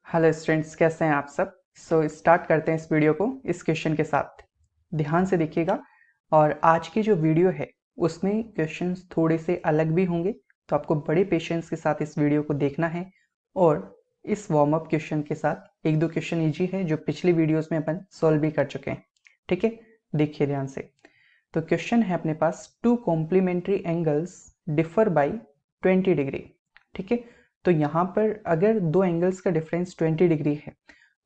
Hello students, कैसे हैं आप सब। स्टार्ट करते हैं इस वीडियो को इस क्वेश्चन के साथ। ध्यान से देखिएगा। और आज की जो वीडियो है उसमें क्वेश्चंस थोड़े से अलग भी होंगे, तो आपको बड़े पेशेंस के साथ इस वीडियो को देखना है। और इस वार्म अप क्वेश्चन के साथ एक दो क्वेश्चन इजी है जो पिछली वीडियोस में अपन सॉल्व भी कर चुके हैं। ठीक है, देखिए ध्यान से। तो क्वेश्चन है अपने पास, two complementary angles differ by 20 degree. ठीक है, तो यहाँ पर अगर दो एंगल्स का डिफरेंस 20 डिग्री है,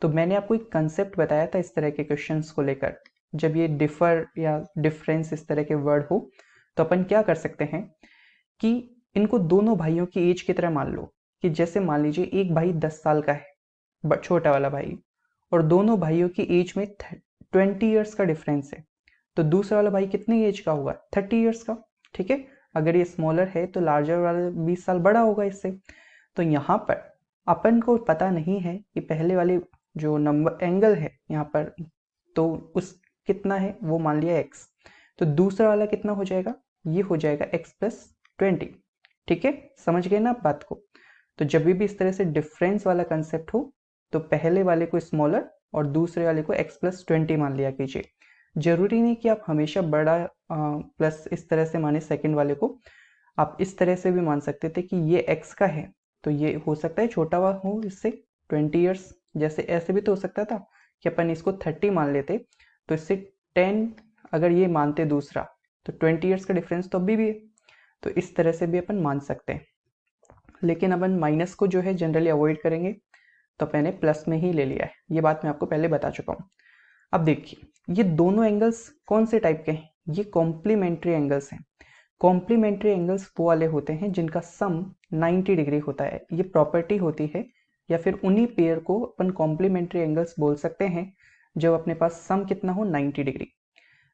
तो मैंने आपको एक कंसेप्ट बताया था इस तरह के क्वेश्चंस को लेकर। जब ये डिफर या डिफरेंस इस तरह के वर्ड हो, तो अपन क्या कर सकते हैं कि इनको दोनों भाइयों की एज की तरह मान लो। कि जैसे मान लीजिए एक भाई 10 साल का है, छोटा वाला भाई, और दोनों भाइयों की एज में 20 ईयर्स का डिफरेंस है। तो दूसरा वाला भाई कितनी एज का होगा? 30 ईयर्स का। ठीक है, अगर ये स्मॉलर है तो लार्जर वाला 20 साल बड़ा होगा इससे। तो यहाँ पर अपन को पता नहीं है कि पहले वाले जो नंबर एंगल है यहाँ पर, तो उस कितना है वो मान लिया x। तो दूसरा वाला कितना हो जाएगा? ये हो जाएगा x+20। ठीक है, समझ गए ना आप बात को। तो जब भी इस तरह से डिफरेंस वाला कंसेप्ट हो, तो पहले वाले को स्मॉलर और दूसरे वाले को x+20 मान लिया कीजिए। जरूरी नहीं कि आप हमेशा बड़ा प्लस इस तरह से माने सेकंड वाले को। आप इस तरह से भी मान सकते थे कि ये x का है, तो ये हो सकता है छोटा हुआ हो इससे 20 ईयर्स। जैसे ऐसे भी तो हो सकता था कि अपन इसको 30 मान लेते, तो इससे 10 अगर ये मानते दूसरा, तो 20 ईयर्स का डिफरेंस तो अभी भी है। तो इस तरह से भी अपन मान सकते हैं, लेकिन अपन माइनस को जो है जनरली अवॉइड करेंगे, तो मैंने प्लस में ही ले लिया है। ये बात मैं आपको पहले बता चुका हूँ। अब देखिए, ये दोनों एंगल्स कौन से टाइप के हैं? ये कॉम्प्लीमेंट्री एंगल्स हैं। कॉम्प्लीमेंट्री एंगल्स वो वाले होते हैं जिनका सम 90 डिग्री होता है। ये प्रॉपर्टी होती है, या फिर उन्हीं पेयर को अपन कॉम्प्लीमेंट्री एंगल्स बोल सकते हैं जब अपने पास सम कितना हो 90 डिग्री।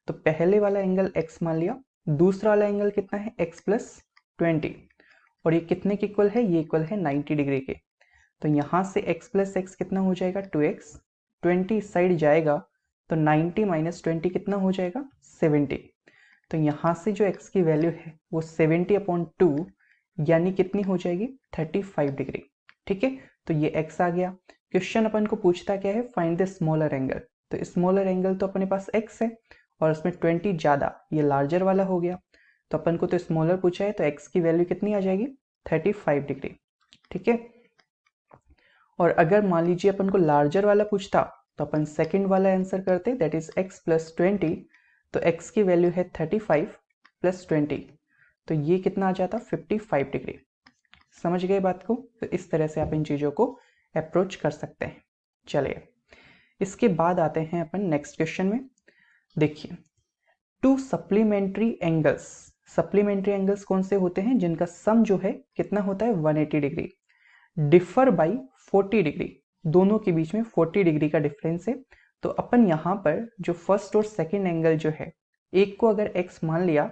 तो पहले वाला एंगल x मान लिया, दूसरा वाला एंगल कितना है? x+20। और ये कितने के इक्वल है? ये इक्वल है 90 डिग्री के। तो यहाँ से x+x कितना हो जाएगा? 2x। 20 इस साइड जाएगा, तो 90 माइनस 20 कितना हो जाएगा? 70। तो यहाँ से जो x की वैल्यू है वो 70/2 यानी कितनी हो जाएगी? 35 डिग्री। ठीक है, तो ये x आ गया। क्वेश्चन अपन को पूछता क्या है? Find the smaller angle. तो स्मॉलर एंगल तो अपने पास x है, और उसमें 20 ज्यादा, ये लार्जर वाला हो गया। तो अपन को तो स्मॉलर पूछा है, तो x की वैल्यू कितनी आ जाएगी? 35 डिग्री। ठीक है, और अगर मान लीजिए अपन को लार्जर वाला पूछता, तो अपन सेकंड वाला आंसर करते, दैट इज x+20। तो x की वैल्यू है 35+20, तो ये कितना आ जाता? 55 डिग्री। समझ गए बात को? तो इस तरह से आप इन चीजों को अप्रोच कर सकते हैं। चलिए, इसके बाद आते हैं अपन नेक्स्ट क्वेश्चन में। देखिए, to supplementary angles. Supplementary angles कौन से होते हैं? जिनका सम जो है कितना होता है? 180 डिग्री। Differ by 40 degree. दोनों के बीच में 40 डिग्री का डिफरेंस है। तो अपन यहाँ पर जो फर्स्ट और सेकंड एंगल जो है, एक को अगर x मान लिया,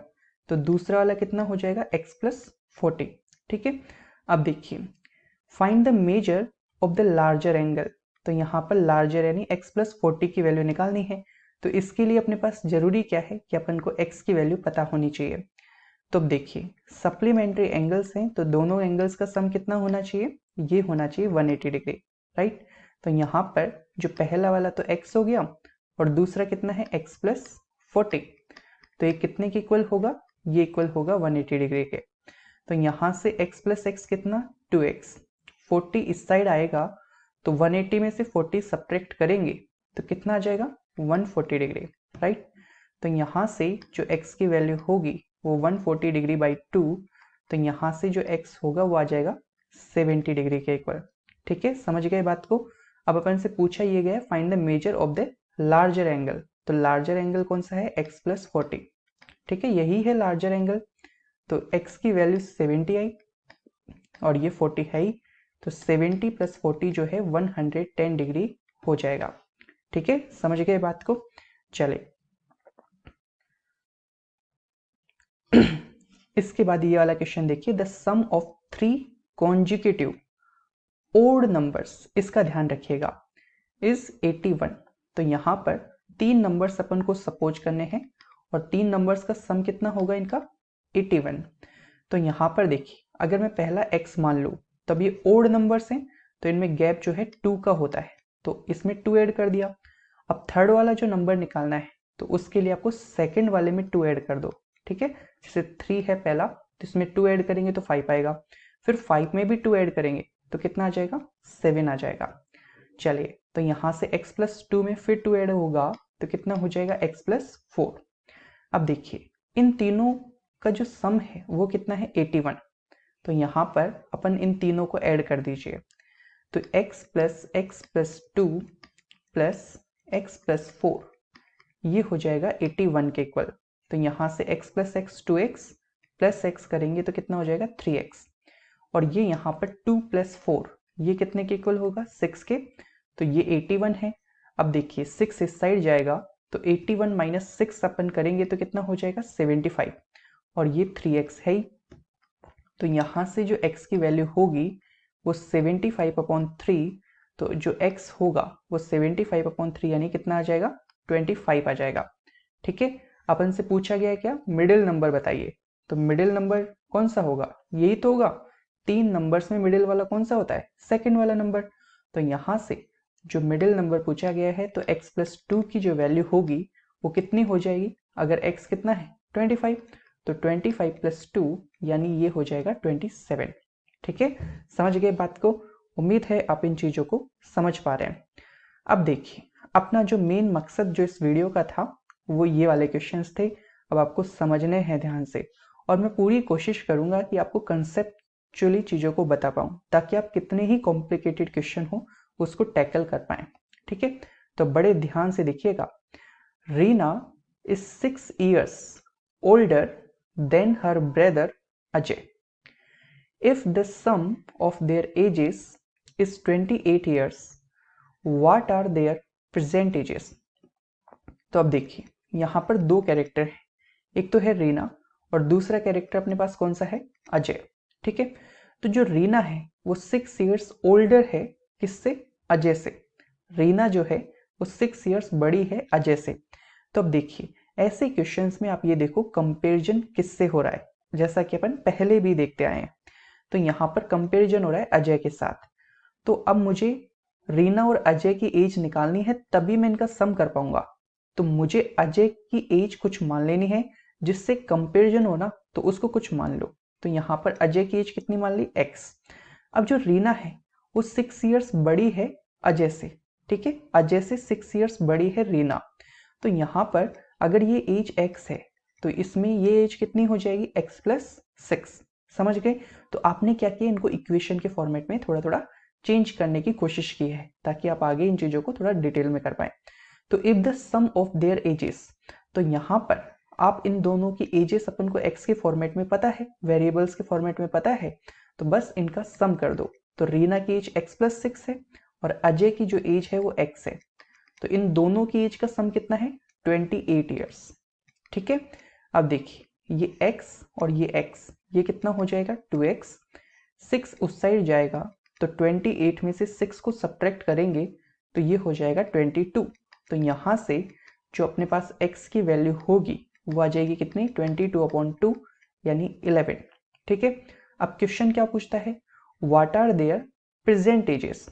तो दूसरा वाला कितना हो जाएगा? x+40। ठीक है, अब देखिए, find the measure of the larger angle. तो यहाँ पर लार्जर यानी x+40 की वैल्यू निकालनी है। तो इसके लिए अपने पास जरूरी क्या है कि अपन को x की वैल्यू पता होनी चाहिए। तो देखिए, सप्लीमेंट्री एंगल्स हैं, तो दोनों एंगल्स का सम कितना होना चाहिए? ये होना चाहिए 180 डिग्री। राइट, तो यहाँ पर जो पहला वाला तो x हो गया, और दूसरा कितना है? x+40। तो ये कितने के इक्वल होगा? ये इक्वल होगा 180 डिग्री के। तो यहाँ से x+x कितना? 2x। 40 इस साइड आएगा, तो 180 में से 40 सब्ट्रैक्ट करेंगे, तो कितना आ जाएगा? 140 डिग्री। राइट, तो यहाँ से जो x की वैल्यू होगी वो 140 डिग्री बाई 2। तो यहाँ से जो x होगा वो आ जाएगा 70 डिग्री के इक्वल। ठीक है, समझ गए बात को। अब अपन से पूछा ये गया, find the measure of the larger angle. तो लार्जर एंगल कौन सा है? x+40। ठीक है, यही है लार्जर एंगल। तो x की वैल्यू 70 आई, और ये 40 है ही, तो 70 + 40 जो है 110 डिग्री हो जाएगा। ठीक है, समझ गए बात को। चले इसके बाद ये वाला क्वेश्चन देखिए, the sum of 3 consecutive odd numbers, इसका ध्यान रखिएगा, इज 81। तो यहाँ पर 3 नंबर्स अपन को सपोज करने हैं, और 3 नंबर्स का सम कितना होगा इनका? 81। तो यहाँ पर देखिए, अगर मैं पहला x मान लूँ, तब ये ओड नंबर्स हैं, तो इनमें गैप जो है 2 का होता है, तो इसमें 2 ऐड कर दिया। अब थर्ड वाला जो नंबर निकालना है तो उसके लिए आपको सेकंड वाले में 2 ऐड कर दो, ठीक है। जैसे 3 है पहला, तो इसमें 2 ऐड करेंगे तो 5 आएगा, फिर 5 में भी 2 ऐड करेंगे तो कितना आ जाएगा, 7 आ जाएगा। चलिए, तो यहाँ से x प्लस 2 में फिर 2 ऐड होगा तो कितना हो जाएगा, x प्लस 4। अब देखिए इन तीनों का जो सम है वो कितना है, 81। तो यहाँ पर अपन इन तीनों को ऐड कर दीजिए, तो x plus 2 plus x plus 4 ये हो जाएगा 81 के इक्वल। तो यहाँ से x plus x 2x plus x करेंगे तो कितना हो जाएगा, 3x। और ये यहाँ पर 2 प्लस 4 ये कितने के इक्वल होगा, 6 के। तो ये 81 है। अब देखिए 6 इस साइड जाएगा तो 81 माइनस 6 अपन करेंगे तो कितना हो जाएगा, 75। और ये 3x है ही। तो यहाँ से जो x की वैल्यू होगी वो 75/3, तो जो x होगा वो 75/3 यानी कितना आ जाएगा, 25 आ जाएगा। ठीक है, अपन से पूछा गया है क्या, मिडिल नंबर बताइए। तो मिडिल नंबर कौन सा होगा, यही तो होगा। 3 नंबर्स में मिडिल वाला कौन सा होता है, सेकंड वाला नंबर। तो यहाँ से जो मिडिल नंबर पूछा गया है तो x प्लस 2 की जो वैल्यू होगी वो कितनी हो जाएगी, अगर x कितना है 25, तो 25 प्लस 2 यानी ये हो जाएगा 27। ठीक है, समझ गए बात को। उम्मीद है आप इन चीजों को समझ पा रहे हैं। अब देखिए अपना जो मेन मकसद जो इस वीडियो का था वो ये वाले क्वेश्चंस थे। अब आपको समझने हैं ध्यान से, और मैं पूरी कोशिश करूंगा कि आपको कंसेप्चुअली चीजों को बता पाऊं, ताकि आप कितने ही कॉम्प्लिकेटेड क्वेश्चन हो उसको टैकल कर पाए। ठीक है, तो बड़े ध्यान से देखिएगा। Reena is 6 years older than her brother Ajay. If the sum of their ages is 28 years, what are their present ages? तो अब देखिए यहाँ पर दो कैरेक्टर है, एक तो है रीना और दूसरा कैरेक्टर अपने पास कौन सा है, अजय। ठीक है, तो जो रीना है वो 6 years ओल्डर है, किससे, अजय से। रीना जो है वो 6 years बड़ी है अजय से। तो अब देखिए ऐसे क्वेश्चंस में आप ये देखो कंपैरिजन किससे हो रहा है, जैसा कि अपन पहले भी देखते आए हैं। तो यहाँ पर कंपैरिजन हो रहा है अजय के साथ। तो अब मुझे रीना और अजय की एज निकालनी है, तभी मैं इनका सम कर पाऊंगा। तो मुझे अजय की एज कुछ मान लेनी है, जिससे कंपैरिजन हो ना, तो उसको कुछ मान लो। तो यहाँ पर अजय की एज कितनी मान ली, x। अब जो रीना है वो 6 years बड़ी है अजय से। ठीक है, अजय से 6 years बड़ी है रीना। तो यहाँ पर अगर ये एज x है तो इसमें ये एज कितनी हो जाएगी, x प्लस 6। समझ गए। तो आपने क्या किया, इनको इक्वेशन के फॉर्मेट में थोड़ा थोड़ा चेंज करने की कोशिश की है, ताकि आप आगे इन चीजों को थोड़ा डिटेल में कर पाए। तो if the sum of their ages, तो यहाँ पर आप इन दोनों की एजेस अपन को x के फॉर्मेट में पता है, वेरिएबल्स के फॉर्मेट में पता है, तो बस इनका सम कर दो। तो रीना की एज x प्लस 6 है और अजय की जो एज है वो x है। तो इन दोनों की एज का सम कितना है, 28 years। ठीक है, अब देखिए ये x और ये x, ये कितना हो जाएगा, 2x। 6 उस साइड जाएगा तो 28 में से 6 को सब्ट्रैक्ट करेंगे तो ये हो जाएगा 22। तो यहाँ से जो अपने पास x की वैल्यू होगी वो आ जाएगी कितनी, 22/2 यानी 11। ठीक है, अब क्वेश्चन क्या पूछता है, what are their present ages.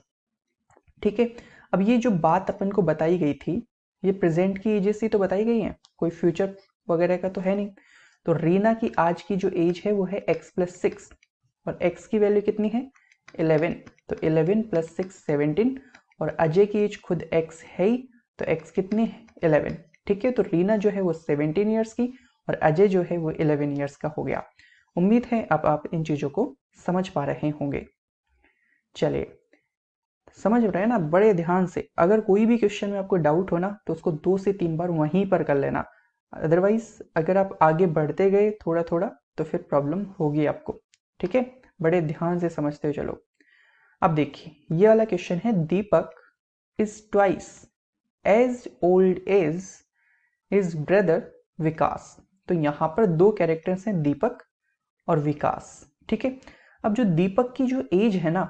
ठीक है, अब ये जो बात अपन को बताई गई थी, ये प्रेजेंट की एजेस ही तो बताई गई हैं, कोई फ्यूचर वगैरह का तो है नहीं। तो रीना की आज की जो एज है वो है x प्लस 6 और x की वैल्यू कितनी है, 11। तो 11 प्लस 6 17, और अजय की एज खुद x है ही, तो x कितनी है, 11। ठीक है, तो रीना जो है वो 17 years की और अजय जो है वो 11 years का हो गया। उम्मीद है अब आप इन चीजों को समझ पा रहे होंगे। चलिए, समझ रहे हैं ना, बड़े ध्यान से। अगर कोई भी क्वेश्चन में आपको डाउट हो ना तो उसको 2 से 3 बार वहीं पर कर लेना, अदरवाइज अगर आप आगे बढ़ते गए थोड़ा थोड़ा तो फिर प्रॉब्लम होगी आपको। ठीक है, बड़े ध्यान से समझते हुए चलो। अब देखिए ये वाला क्वेश्चन है, Deepak is twice as old as his brother Vikas. तो यहाँ पर दो कैरेक्टर्स हैं, दीपक और विकास। ठीक है, अब जो दीपक की जो एज है ना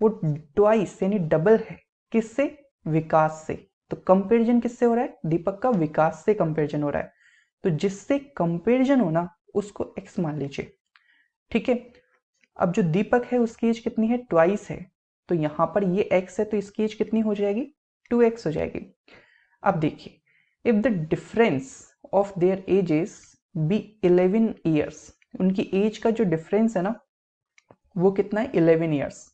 वो ट्वाइस यानी डबल है, किससे, विकास से। तो कंपैरिजन किससे हो रहा है, दीपक का विकास से कंपैरिजन हो रहा है। तो जिससे कंपैरिजन हो ना उसको x मान लीजिए। ठीक है, अब जो दीपक है उसकी एज कितनी है, ट्वाइस है, तो यहाँ पर ये x है तो इसकी एज कितनी हो जाएगी, 2x हो जाएगी। अब देखिए, if the difference of their ages be 11 years, उनकी एज का जो डिफरेंस है ना वो कितना है, 11 ईयर्स।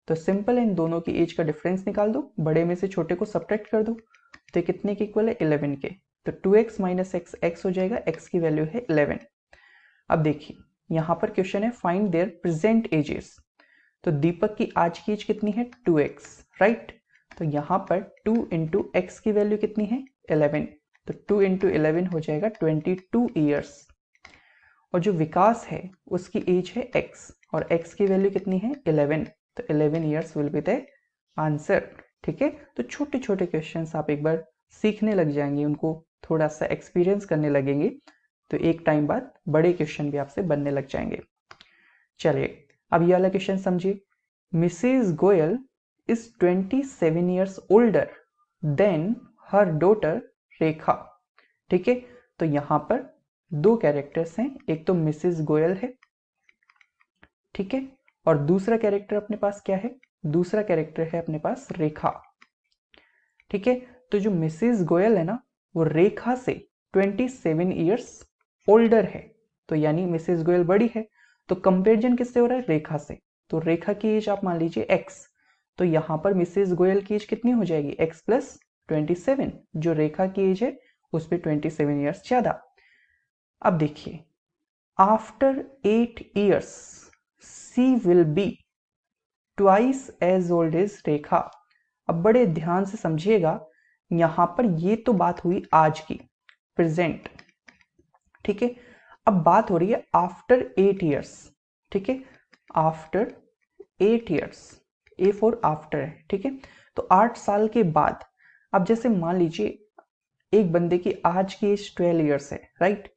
तो सिंपल इन दोनों की एज का डिफरेंस निकाल दो, बड़े में से छोटे को सब्ट्रैक्ट कर दो, तो कितने के इक्वल है, 11 के। तो 2x माइनस एक्स एक्स हो जाएगा, x की वैल्यू है 11। अब देखिए यहाँ पर क्वेश्चन है फाइंड देयर प्रेजेंट एजेस, तो दीपक की आज की एज कितनी है, 2x, राइट। तो यहाँ पर 2 इंटू एक्स की वैल्यू कितनी है, 11, तो 2 इंटू 11 हो जाएगा 22 ईयर्स। और जो विकास है उसकी एज है x, और x की वैल्यू कितनी है, 11, तो 11 years will be the answer. ठीक है, तो छोटे छोटे क्वेश्चंस आप एक बार सीखने लग जाएंगे, उनको थोड़ा सा एक्सपीरियंस करने लगेंगे, तो एक टाइम बाद बड़े क्वेश्चन भी आपसे बनने लग जाएंगे। चलिए अब ये वाला क्वेश्चन समझिए। Mrs Goyal is 27 years older than her daughter Rekha. ठीक है, तो यहां पर दो कैरेक्टर्स हैं, एक तो मिसेस गोयल है, ठीक है, और दूसरा कैरेक्टर अपने पास क्या है, दूसरा कैरेक्टर है अपने पास रेखा। ठीक है, तो जो मिसेस गोयल है ना वो रेखा से 27 ईयर्स ओल्डर है, तो यानी मिसेस गोयल बड़ी है, तो कंपेरिजन किससे हो रहा है, रेखा से। तो रेखा की एज आप मान लीजिए x, तो यहां पर मिसेस गोयल की एज कितनी हो जाएगी, x प्लस 27, जो रेखा की एज है उस पर 27 ईयर्स ज्यादा। अब देखिए, after 8 years she will be twice as old as Rekha. अब बड़े ध्यान से समझिएगा, यहां पर ये तो बात हुई आज की, प्रेजेंट, ठीक है। अब बात हो रही है आफ्टर 8 ईयर्स, ठीक है, after 8 years, A for after है, ठीक है। तो 8 साल के बाद, अब जैसे मान लीजिए एक बंदे की आज की एज 12 ईयर्स है, राइट,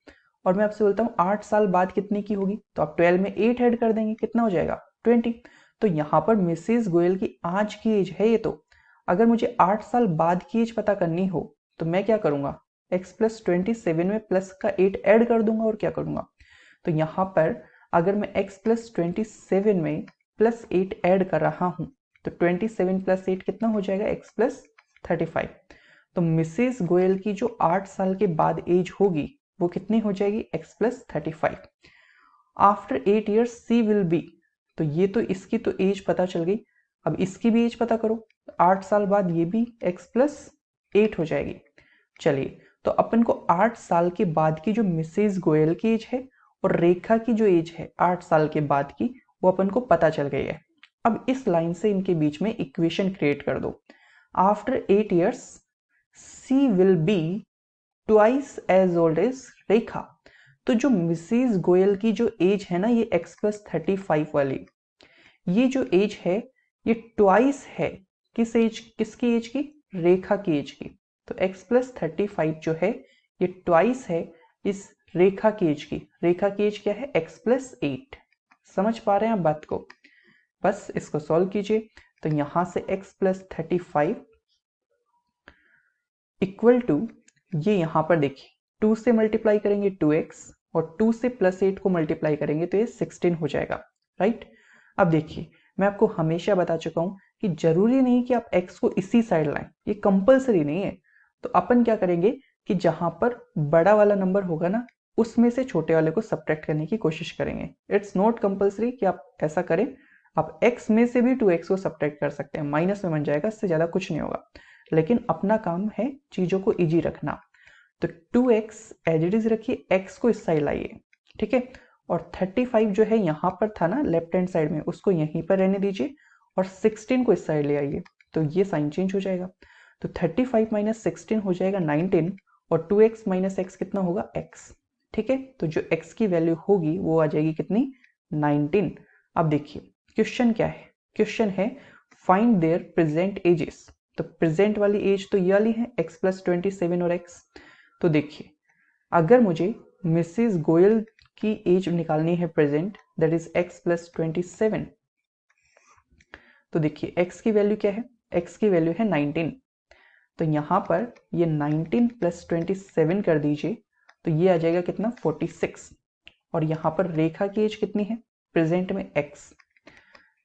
और मैं आपसे बोलता हूँ 8 साल बाद कितने की होगी, तो आप 12 में 8 ऐड कर देंगे, कितना हो जाएगा, 20। तो यहाँ पर मिसेस गोयल की आज की एज है ये, तो अगर मुझे 8 साल बाद की एज पता करनी हो तो मैं क्या करूंगा, x प्लस 27 में प्लस का 8 ऐड कर दूंगा और क्या करूंगा। तो यहाँ पर अगर मैं x प्लस 27 में प्लस 8 ऐड कर रहा हूं तो 27 प्लस 8 कितना हो जाएगा, x प्लस 35। तो मिसेस गोयल की जो 8 साल के बाद एज होगी वो कितनी हो जाएगी, x plus 35। After 8 years she will be, तो ये तो इसकी तो एज पता चल गई, अब इसकी भी एज पता करो, 8 साल बाद ये भी x प्लस 8 हो जाएगी। चलिए, तो अपन को 8 साल के बाद की जो मिसेस गोयल की एज है और रेखा की जो एज है 8 साल के बाद की, वो अपन को पता चल गई है। अब इस लाइन से इनके बीच में इक्वेशन क्रिएट कर दो। After 8 years she will be twice as old as Rekha. तो जो मिसेस गोयल की जो एज है ना, ये x प्लस 35 वाली, ये जो एज है ये ट्वाइस है किस एज, किसकी एज की, रेखा की एज की। तो x प्लस 35 जो है ये ट्वाइस है इस रेखा की एज की। रेखा की एज क्या है, x प्लस 8। समझ पा रहे हैं आप बात को, बस इसको सॉल्व कीजिए। तो यहां से x प्लस 35 इक्वल टू, ये यहां पर देखिए 2 से मल्टीप्लाई करेंगे 2x, और 2 से प्लस 8 को मल्टीप्लाई करेंगे तो ये 16 हो जाएगा, राइट। अब देखिए, मैं आपको हमेशा बता चुका हूं कि जरूरी नहीं कि आप x को इसी साइड लाएं, ये कंपलसरी नहीं है। तो अपन क्या करेंगे कि जहां पर बड़ा वाला नंबर होगा ना उसमें से छोटे वाले को सब्ट्रैक्ट करने की कोशिश करेंगे। इट्स नॉट कंपलसरी कि आप ऐसा करें, आप x में से भी 2x को सब्ट्रैक्ट कर सकते हैं, माइनस में बन जाएगा, इससे ज्यादा कुछ नहीं होगा, लेकिन अपना काम है चीजों को इजी रखना। तो 2x एज इट इज रखिए, x को इस साइड लाइए, ठीक है, और 35 जो है यहां पर था ना लेफ्ट हैंड साइड में, उसको यहीं पर रहने दीजिए, और 16 को इस साइड ले आइए, तो ये साइन चेंज हो जाएगा। तो 35 माइनस 16 हो जाएगा 19, और 2x माइनस एक्स कितना होगा, x, ठीक है। तो जो x की वैल्यू होगी वो आ जाएगी कितनी, 19। अब देखिए क्वेश्चन क्या है, क्वेश्चन है फाइंड देयर प्रेजेंट एजेस। तो प्रेजेंट वाली एज तो ये वाली है, x प्लस 27 और x। तो देखिए, अगर मुझे मिसेस गोयल की एज निकालनी है present, that is x plus 27, तो देखिए x की वैल्यू क्या है, x की वैल्यू है 19। तो यहां पर ये 19 प्लस 27 कर दीजिए, तो ये आ जाएगा कितना, 46। और यहां पर रेखा की एज कितनी है प्रेजेंट में, x।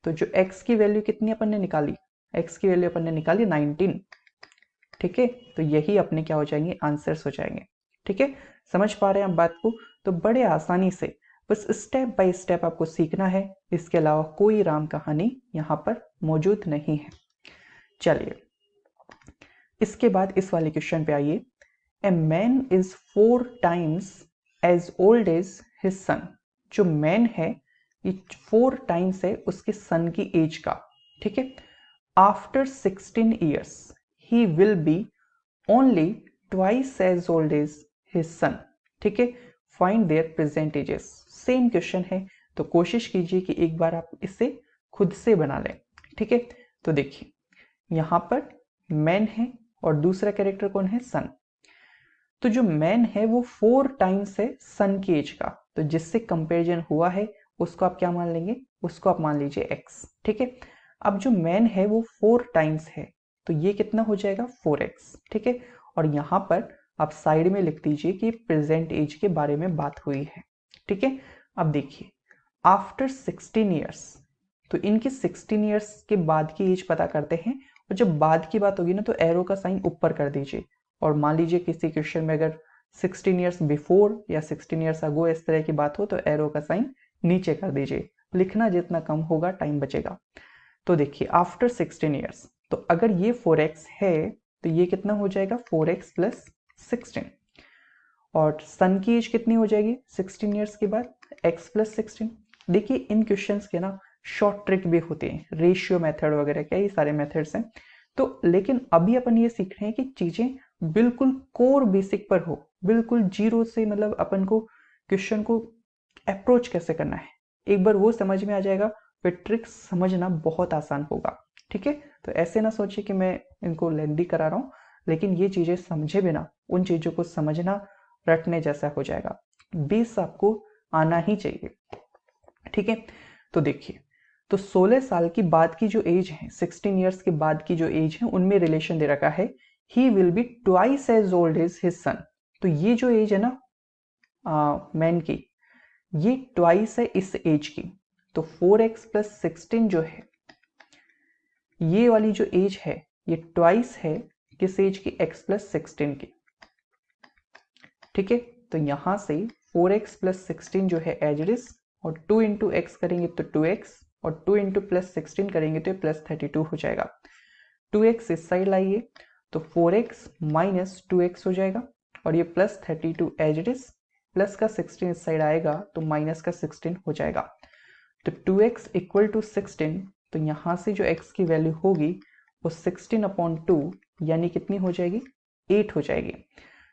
तो जो x की वैल्यू कितनी अपन ने निकाली, x की वैल्यू अपन ने निकाली 19। ठीक है, तो यही अपने क्या हो जाएंगे, आंसर्स हो जाएंगे। ठीक है, समझ पा रहे हैं आप बात को? तो बड़े आसानी से बस स्टेप बाय स्टेप आपको सीखना है, इसके अलावा कोई राम कहानी यहाँ पर मौजूद नहीं है। चलिए इसके बाद इस वाले क्वेश्चन पे आइए। A man is 4 times as old as his son. जो मैन है ये 4 टाइम्स है उसके सन की एज का। ठीक है, after 16 years he will be only twice as old as his son. ठीक है, find their present ages. Same question है, तो कोशिश कीजिए कि एक बार आप इसे खुद से बना लें। ठीक है, तो देखिए यहां पर मैन है और दूसरा कैरेक्टर कौन है, सन। तो जो मैन है वो 4 टाइम्स है सन की एज का, तो जिससे कंपैरिजन हुआ है उसको आप क्या मान लेंगे, उसको आप मान लीजिए x। ठीक है, अब जो मैन है वो 4 टाइम्स है, तो ये कितना हो जाएगा 4x। ठीक है, और यहां पर आप साइड में लिख दीजिए कि प्रेजेंट एज के बारे में बात हुई है। ठीक है, अब देखिए आफ्टर 16 ईयर्स, तो इनकी 16 ईयर्स के बाद की एज पता करते हैं, और जब बाद की बात होगी ना तो एरो का साइन ऊपर कर दीजिए, और मान लीजिए किसी क्वेश्चन में अगर 16 ईयर्स बिफोर या 16 ईयर्स अगो इस तरह की बात हो तो एरो का साइन नीचे कर दीजिए। लिखना जितना कम होगा टाइम बचेगा। तो देखिए आफ्टर 16 ईयर्स, तो अगर ये 4x है तो ये कितना हो जाएगा 4x प्लस 16, और सन की एज कितनी हो जाएगी 16 ईयर्स के बाद x प्लस 16। देखिए इन क्वेश्चंस के ना शॉर्ट ट्रिक भी होते हैं, रेशियो मेथड वगैरह, क्या ये सारे मेथड्स हैं। तो लेकिन अभी अपन ये सीख रहे हैं कि चीजें बिल्कुल कोर बेसिक पर हो, बिल्कुल जीरो से, मतलब अपन को क्वेश्चन को अप्रोच कैसे करना है एक बार वो समझ में आ जाएगा, फिर ट्रिक्स समझना बहुत आसान होगा। ठीक है, तो ऐसे ना सोचिए कि मैं इनको लेंदी करा रहा हूँ, लेकिन ये चीजें समझे बिना उन चीजों को समझना रटने जैसा हो जाएगा। बेस आपको आना ही चाहिए। ठीक है, तो देखिए तो 16 साल की बाद की जो एज है, 16 ईयर्स के बाद की जो एज है, उनमें रिलेशन दे रखा है he will be twice as old as his son. तो ये जो एज है ना मैन की, ये ट्वाइस है इस एज की। तो 4x प्लस 16 जो है, ये वाली जो एज है ये ट्वाइस है किस एज की, x प्लस 16 की। ठीक है, तो यहां से 4x प्लस 16 जो है एज इट इज, और 2 इंटू एक्स करेंगे तो 2x, और 2 इंटू प्लस 16 करेंगे तो प्लस 32 हो जाएगा। 2x इस साइड लाइए तो 4x माइनस 2x हो जाएगा, और ये plus 32 as it is, plus का 16 इस साइड आएगा तो माइनस का 16 हो जाएगा। तो 2x इक्वल टू 16, तो यहां से जो x की वैल्यू होगी वो 16 अपॉन 2 यानी कितनी हो जाएगी, 8 हो जाएगी।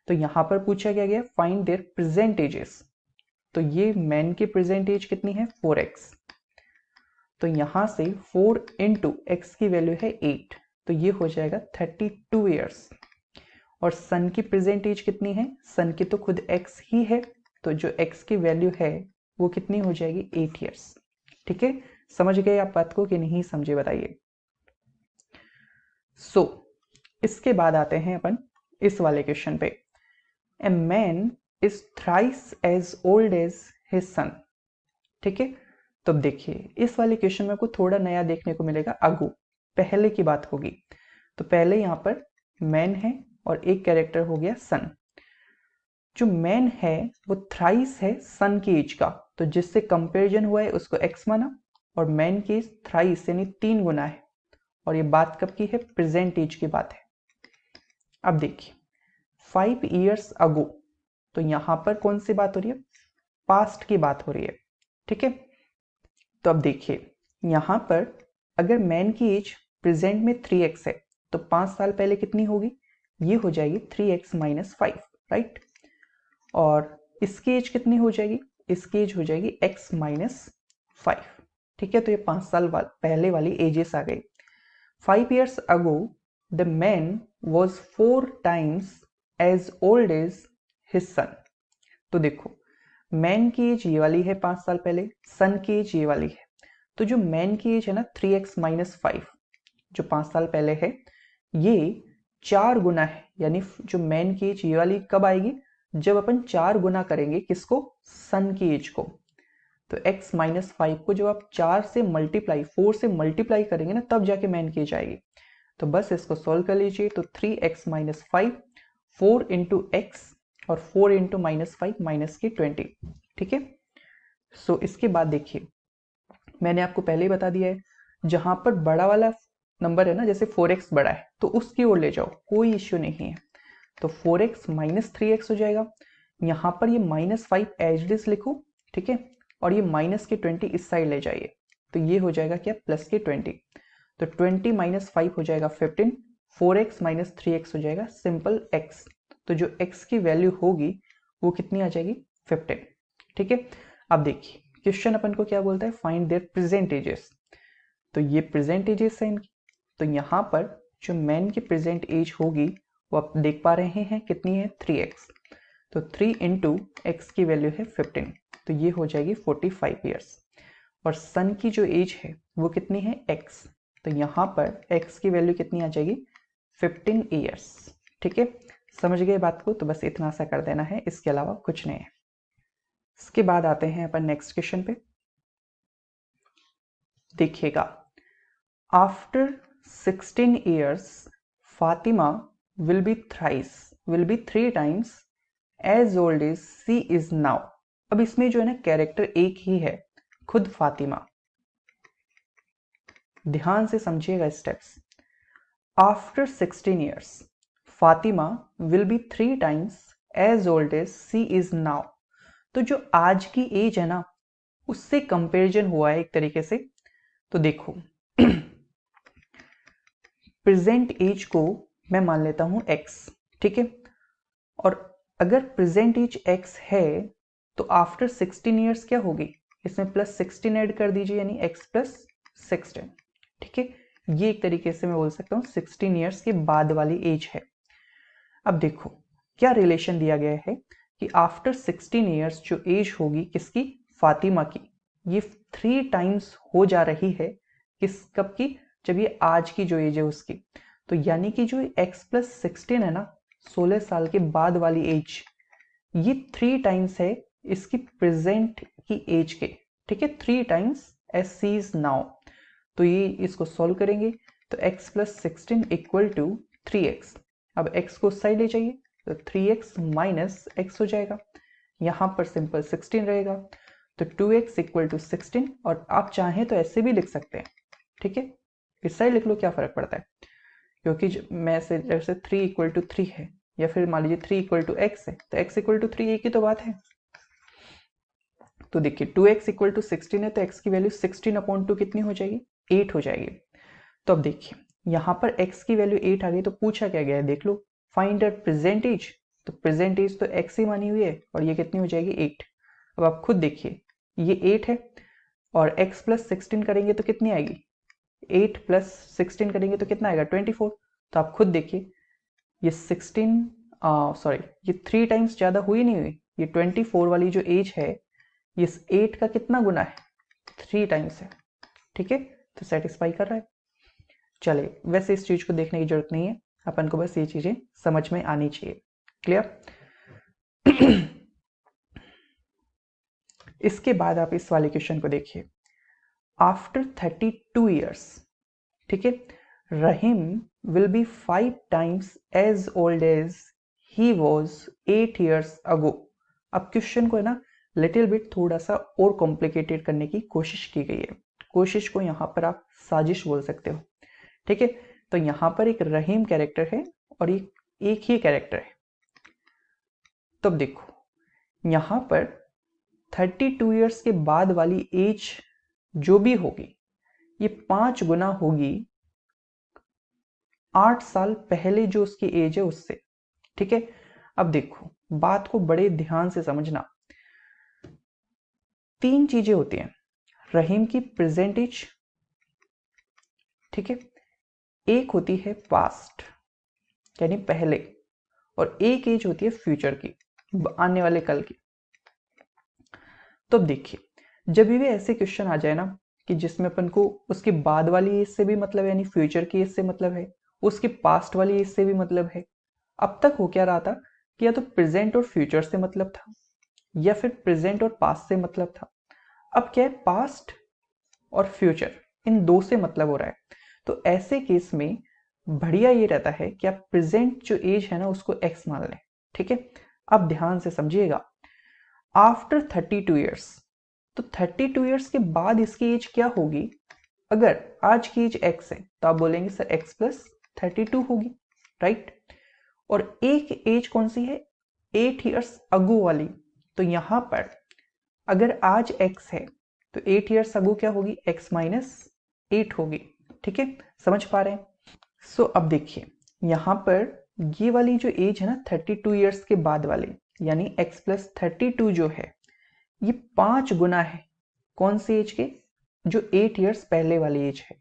तो यहां पर पूछा गया फाइंड देयर प्रेजेंट एजेस, तो ये मैन की प्रेजेंट एज कितनी है 4x, तो यहां से 4 इंटू एक्स की वैल्यू है 8, तो ये हो जाएगा 32 ईयर्स। और सन की प्रेजेंट एज कितनी है, सन की तो खुद x ही है, तो जो x की वैल्यू है वो कितनी हो जाएगी 8 ईयर्स। ठीक है, समझ गए आप बात को कि नहीं समझे बताइए। सो इसके बाद आते हैं अपन इस वाले क्वेश्चन पे। A man is thrice as old as his son. ठीक है, तो अब देखिए इस वाले क्वेश्चन में आपको थोड़ा नया देखने को मिलेगा, अगु पहले की बात होगी। तो पहले यहाँ पर मैन है और एक कैरेक्टर हो गया सन। जो मैन है वो थ्राइस है सन की एज का, तो जिससे कंपैरिजन हुआ है उसको एक्स माना, और मैन की एज थ्राइस यानी 3 गुना है, और ये बात कब की है, प्रेजेंट एज की बात है। अब देखिए 5 ईयर्स अगो, तो यहां पर कौन सी बात हो रही है, पास्ट की बात हो रही है। ठीक है, तो अब देखिए यहां पर अगर मैन की एज प्रेजेंट में 3x है तो 5 साल पहले कितनी होगी, ये हो जाएगी 3x माइनस 5, राइट। और इसकी एज कितनी हो जाएगी, इसकी एज हो जाएगी x माइनस 5। ठीक है, तो ये 5 साल पहले वाली एजेस आ गई। 5 years ago the man was 4 times as old as his son। तो देखो मैन की एज ये वाली है 5 साल पहले, सन की एज ये वाली है, तो जो मैन की एज है ना 3x माइनस 5 जो 5 साल पहले है, ये 4 गुना है, यानी जो मैन की एज ये वाली कब आएगी, जब अपन 4 गुना करेंगे किसको, सन की एज को। तो x माइनस 5 को जब आप 4 से मल्टीप्लाई करेंगे ना, तब जाके मेन की जाएगी। तो बस इसको सॉल्व कर लीजिए। तो 3x माइनस 5, 4 इंटू एक्स और 4 इंटू माइनस 5 माइनस की 20। ठीक है। सो इसके बाद देखिए, मैंने आपको पहले ही बता दिया है, जहां पर बड़ा वाला नंबर है ना, जैसे 4x बड़ा है तो उसकी ओर ले जाओ, कोई इश्यू नहीं है। तो 4x माइनस 3x हो जाएगा। यहाँ पर ये माइनस 5 एज इट इज लिखो, ठीक है, और ये माइनस के 20 इस साइड ले जाइए, तो ये हो जाएगा क्या, प्लस के 20। तो 20 माइनस 5 हो जाएगा 15, 4x माइनस 3x हो जाएगा सिंपल x। तो जो x की वैल्यू होगी वो कितनी आ जाएगी, 15। ठीक है। अब देखिए क्वेश्चन अपन को क्या बोलता है, फाइंड देयर प्रेजेंट एजेस। तो ये प्रेजेंट एजेस है इनकी। तो यहाँ पर जो मैन की प्रेजेंट एज होगी वो आप देख पा रहे हैं कितनी है, 3x। तो 3 इंटू एक्स की वैल्यू है 15, तो ये हो जाएगी 45 ईयर्स। और सन की जो एज है वो कितनी है, x। तो यहाँ पर x की वैल्यू कितनी आ जाएगी, 15 ईयर्स। ठीक है, समझ गए बात को। तो बस इतना सा कर देना है, इसके अलावा कुछ नहीं है। इसके बाद आते हैं अपन नेक्स्ट क्वेश्चन पे। देखिएगा, after 16 years Fatima will be 3 times as old as she is now। अब इसमें जो है ना कैरेक्टर एक ही है, खुद फातिमा। ध्यान से समझिएगा steps. After 16 years Fatima will be 3 times as old as she is now। तो जो आज की एज है ना, उससे कंपैरिजन हुआ है एक तरीके से। तो देखो प्रेजेंट एज को मैं मान लेता हूं x, ठीक है, और अगर प्रेजेंट एज x है तो आफ्टर 16 ईयर्स क्या होगी, इसमें प्लस 16 ऐड कर दीजिए, यानी x प्लस 16। ठीक है, ये एक तरीके से मैं बोल सकता हूँ 16 ईयर्स के बाद वाली एज है। अब देखो क्या रिलेशन दिया गया है कि आफ्टर 16 ईयर्स जो एज होगी किसकी, फातिमा की, ये 3 टाइम्स हो जा रही है किस, कब की, जब ये आज की जो एज है उसकी। तो यानी कि जो x प्लस 16 है ना, 16 साल के बाद वाली एज, ये 3 टाइम्स है इसकी प्रेजेंट की एज के। ठीक है, 3 times as she is now. तो ये इसको सॉल्व करेंगे तो x plus 16 equal to 3x। अब x को उस साइड ले जाइए तो 3x माइनस x हो जाएगा, यहां पर सिंपल 16 रहेगा। तो 2x इक्वल टू 16, और आप चाहें तो ऐसे भी लिख सकते हैं। ठीक है, इस साइड लिख लो, क्या फर्क पड़ता है, क्योंकि मैं से जैसे 3 इक्वल टू 3 है, या फिर मान लीजिए 3 इक्वल टू एक्स है, तो x इक्वल टू 3 एक ही तो बात है। तो देखिए 2x इक्वल टू 16 है, तो x की वैल्यू 16/2 कितनी हो जाएगी, 8 हो जाएगी। तो अब देखिए यहाँ पर x की वैल्यू 8 आ गई, तो पूछा क्या गया है, देख लो, फाइंड द प्रेजेंट एज। तो प्रेजेंट एज तो x ही मानी हुई है, और ये कितनी हो जाएगी, 8। अब आप खुद देखिए, ये 8 है और x प्लस 16 करेंगे तो कितनी आएगी, 8 प्लस 16 करेंगे तो कितना आएगा, 24। तो आप खुद देखिए ये 16 सॉरी ये 3 टाइम्स ज्यादा हुई नहीं हुई, ये 24 वाली जो एज है ये 8 का कितना गुना है, 3 टाइम्स है। ठीक है, तो सेटिस्फाई कर रहा है। चले, वैसे इस चीज को देखने की जरूरत नहीं है, अपन को बस ये चीजें समझ में आनी चाहिए। क्लियर। इसके बाद आप इस वाले क्वेश्चन को देखिए, आफ्टर 32 ईयर्स, ठीक है, Rahim will be 5 times as old as he was 8 years ago. अब क्वेश्चन को है ना लिटिल बिट थोड़ा सा और कॉम्प्लिकेटेड करने की कोशिश की गई है। कोशिश को यहाँ पर आप साजिश बोल सकते हो। ठीक है, तो यहाँ पर एक रहीम कैरेक्टर है और एक ही कैरेक्टर है। तो अब देखो यहाँ पर 32 ईयर्स के बाद वाली एज जो भी होगी ये 5 गुना होगी 8 साल पहले जो उसकी एज है उससे। ठीक है, अब देखो बात को बड़े ध्यान से समझना। 3 चीजें होती हैं, रहीम की प्रेजेंट एज, ठीक है, एक होती है पास्ट यानी पहले, और एक एज होती है फ्यूचर की, आने वाले कल की। तो अब देखिए जब भी ऐसे क्वेश्चन आ जाए ना कि जिसमें अपन को उसके बाद वाली एज से भी मतलब है, यानी फ्यूचर की एज से मतलब है, उसके पास्ट वाली एज से भी मतलब है। अब तक हो क्या रहा था कि या तो प्रेजेंट और फ्यूचर से मतलब था, या फिर प्रेजेंट और पास्ट से मतलब था। अब क्या है, पास्ट और फ्यूचर इन दो से मतलब हो रहा है, तो ऐसे केस में बढ़िया ये रहता है कि आप प्रेजेंट जो एज है ना उसको एक्स मान लें। ठीक है, अब ध्यान से समझिएगा, आफ्टर 32 ईयर्स, तो 32 ईयर्स के बाद इसकी एज क्या होगी? अगर आज की एज एक्स है तो आप बोलेंगे सर एक्स प्लस 32 होगी, राइट। और एक एज कौन सी है, 8 ईयर्स अगो वाली, तो यहां पर अगर आज x है तो 8 ईयर्स अगो क्या होगी, x माइनस 8 होगी। ठीक है, समझ पा रहे हैं? सो अब देखिए यहां पर ये वाली जो एज है ना 32 ईयर्स के बाद वाली, यानी x प्लस 32 जो है ये 5 गुना है कौन सी एज के, जो 8 ईयर्स पहले वाली एज है।